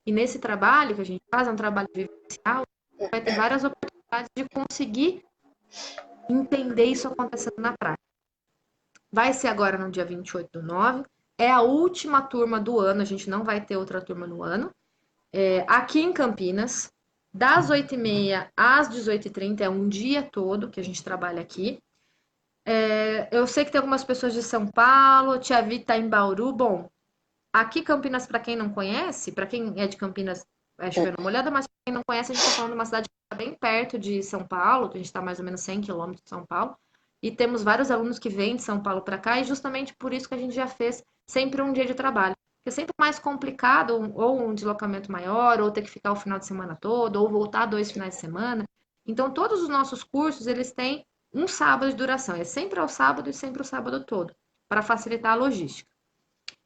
E nesse trabalho que a gente faz, é um trabalho vivencial, vai ter várias oportunidades de conseguir entender isso acontecendo na prática. Vai ser agora no dia 28/9, é a última turma do ano, a gente não vai ter outra turma no ano. Aqui em Campinas, das 8h30 às 18h30, é um dia todo que a gente trabalha aqui. Eu sei que tem algumas pessoas de São Paulo, Tia Vi tá em Bauru. Bom, aqui Campinas, para quem não conhece, para quem é de Campinas, vai chover uma olhada, mas para quem não conhece, a gente está falando de uma cidade que está bem perto de São Paulo, que a gente está mais ou menos 100 quilômetros de São Paulo, e temos vários alunos que vêm de São Paulo para cá, e justamente por isso que a gente já fez sempre um dia de trabalho. Porque é sempre mais complicado, ou um deslocamento maior, ou ter que ficar o final de semana todo, ou voltar 2 finais de semana. Então, todos os nossos cursos, eles têm um sábado de duração. É sempre ao sábado e sempre o sábado todo, para facilitar a logística.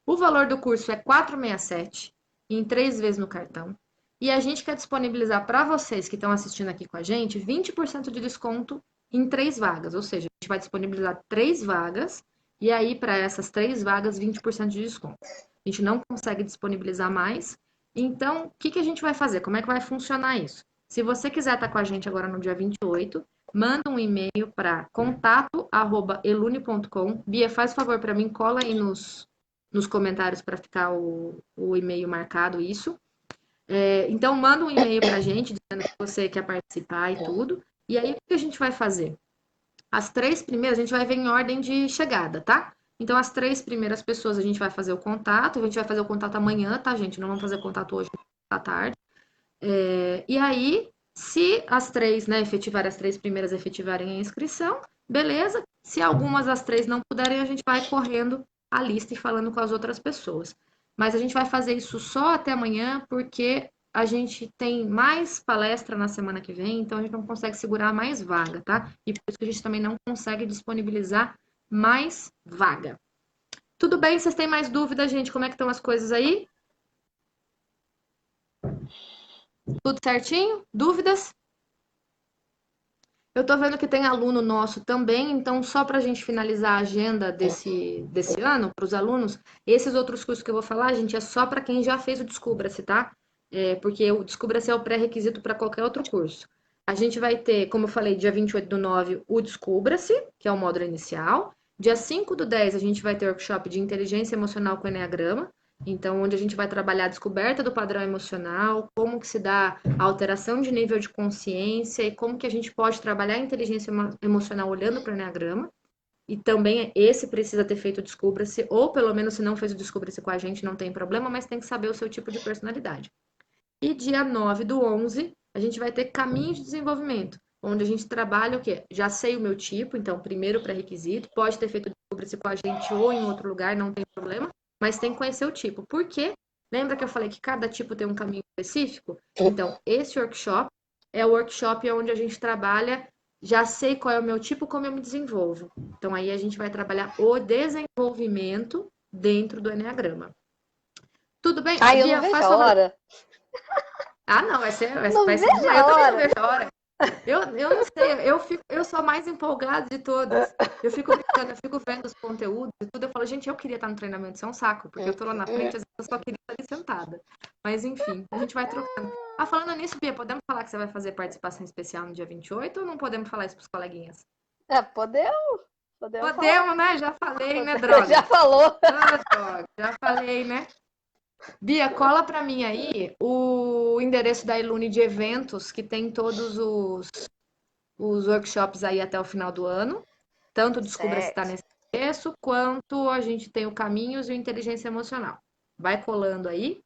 O valor do curso é 467 em 3 vezes no cartão. E a gente quer disponibilizar para vocês que estão assistindo aqui com a gente 20% de desconto em 3 vagas. Ou seja, a gente vai disponibilizar 3 vagas e aí para essas 3 vagas 20% de desconto. A gente não consegue disponibilizar mais. Então, o que a gente vai fazer? Como é que vai funcionar isso? Se você quiser estar com a gente agora no dia 28, manda um e-mail para contato@elune.com. Bia, faz o favor para mim, cola aí nos comentários para ficar o e-mail marcado, isso. Então, manda um e-mail para a gente dizendo que você quer participar e tudo. E aí, o que a gente vai fazer? As 3 primeiras, a gente vai ver em ordem de chegada, tá? Então, as 3 primeiras pessoas, a gente vai fazer o contato. A gente vai fazer o contato amanhã, tá, gente? Não vamos fazer o contato hoje, à tarde. E aí, se as 3, né, as 3 primeiras efetivarem a inscrição, beleza. Se algumas das 3 não puderem, a gente vai correndo a lista e falando com as outras pessoas. Mas a gente vai fazer isso só até amanhã, porque a gente tem mais palestra na semana que vem, então a gente não consegue segurar mais vaga, tá? E por isso que a gente também não consegue disponibilizar mais vaga. Tudo bem? Vocês têm mais dúvidas, gente? Como é que estão as coisas aí? Tudo certinho? Dúvidas? Eu tô vendo que tem aluno nosso também, então só para a gente finalizar a agenda desse ano, para os alunos, esses outros cursos que eu vou falar, gente, é só para quem já fez o Descubra-se, tá? Porque o Descubra-se é o pré-requisito para qualquer outro curso. A gente vai ter, como eu falei, dia 28/9, o Descubra-se, que é o módulo inicial. Dia 5/10, a gente vai ter workshop de inteligência emocional com Eneagrama. Então, onde a gente vai trabalhar a descoberta do padrão emocional, como que se dá a alteração de nível de consciência e como que a gente pode trabalhar a inteligência emocional olhando para o Enneagrama. E também esse precisa ter feito o Descubra-se, ou pelo menos se não fez o Descubra-se com a gente, não tem problema, mas tem que saber o seu tipo de personalidade. E dia 9/11, a gente vai ter caminho de desenvolvimento, onde a gente trabalha o quê? Já sei o meu tipo, então, primeiro pré-requisito, pode ter feito o Descubra-se com a gente ou em outro lugar, não tem problema, mas tem que conhecer o tipo. Por quê? Lembra que eu falei que cada tipo tem um caminho específico? Então, esse workshop é o workshop onde a gente trabalha, já sei qual é o meu tipo, como eu me desenvolvo. Então, aí a gente vai trabalhar o desenvolvimento dentro do Enneagrama. Tudo bem? Ai, eu não Bia, vejo faz a favor. hora. Ah, não, vai ser Não vejo demais. a Eu também não hora. vejo a hora. Eu não sei, eu sou a mais empolgada de todas. Eu fico brincando, eu fico vendo os conteúdos e tudo. Eu falo, gente, eu queria estar no treinamento, isso é um saco, porque eu tô lá na frente, às vezes eu só queria estar ali sentada. Mas enfim, a gente vai trocando. Ah, falando nisso, Bia, podemos falar que você vai fazer participação especial no dia 28 ou não podemos falar isso pros coleguinhas? É, podemos falar. Podemos, né? Já falei, né, droga? Já falou. Ah, droga, já falei, né? Bia, cola para mim aí o endereço da Ilune de eventos, que tem todos os workshops aí até o final do ano. Tanto Descubra se está Certo. nesse endereço, quanto a gente tem o Caminhos e o Inteligência Emocional. Vai colando aí.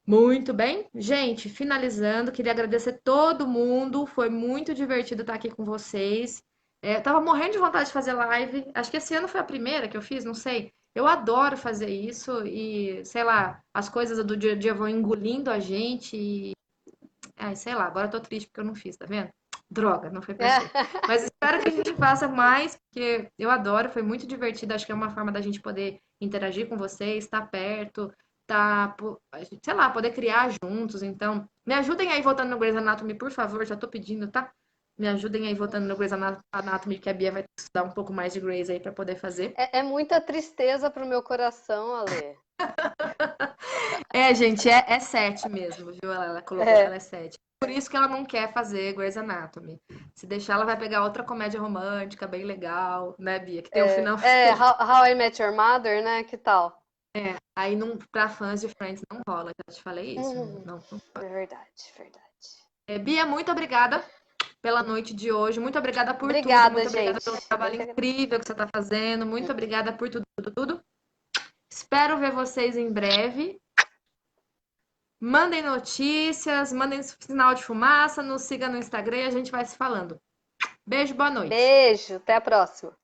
Muito bem. Gente, finalizando, queria agradecer todo mundo. Foi muito divertido estar aqui com vocês. Eu tava morrendo de vontade de fazer live. Acho que esse ano foi a primeira que eu fiz, não sei. Eu adoro fazer isso e, sei lá, as coisas do dia a dia vão engolindo a gente e, sei lá, agora eu tô triste porque eu não fiz, tá vendo? Droga, não foi pra ser. Mas espero que a gente faça mais, porque eu adoro, foi muito divertido. Acho que é uma forma da gente poder interagir com vocês, estar perto, tá, sei lá, poder criar juntos. Então, me ajudem aí votando no Grey's Anatomy, por favor, já tô pedindo, tá? Me ajudem aí votando no Grey's Anatomy, que a Bia vai estudar um pouco mais de Grey's aí para poder fazer. É muita tristeza pro meu coração, Ale. Gente, é 7 mesmo, viu? Ela colocou que ela é 7. Por isso que ela não quer fazer Grey's Anatomy. Se deixar, ela vai pegar outra comédia romântica bem legal, né, Bia? Que tem um final feliz. How I Met Your Mother, né? Que tal? Aí não, pra fãs de Friends não rola, já te falei isso. Não. É verdade, verdade. Bia, muito obrigada pela noite de hoje. Muito obrigada por tudo. Obrigada, Muito obrigada gente. pelo trabalho incrível que você está fazendo. Muito obrigada por tudo. Espero ver vocês em breve. Mandem notícias, mandem sinal de fumaça, nos siga no Instagram e a gente vai se falando. Beijo, boa noite. Beijo, até a próxima.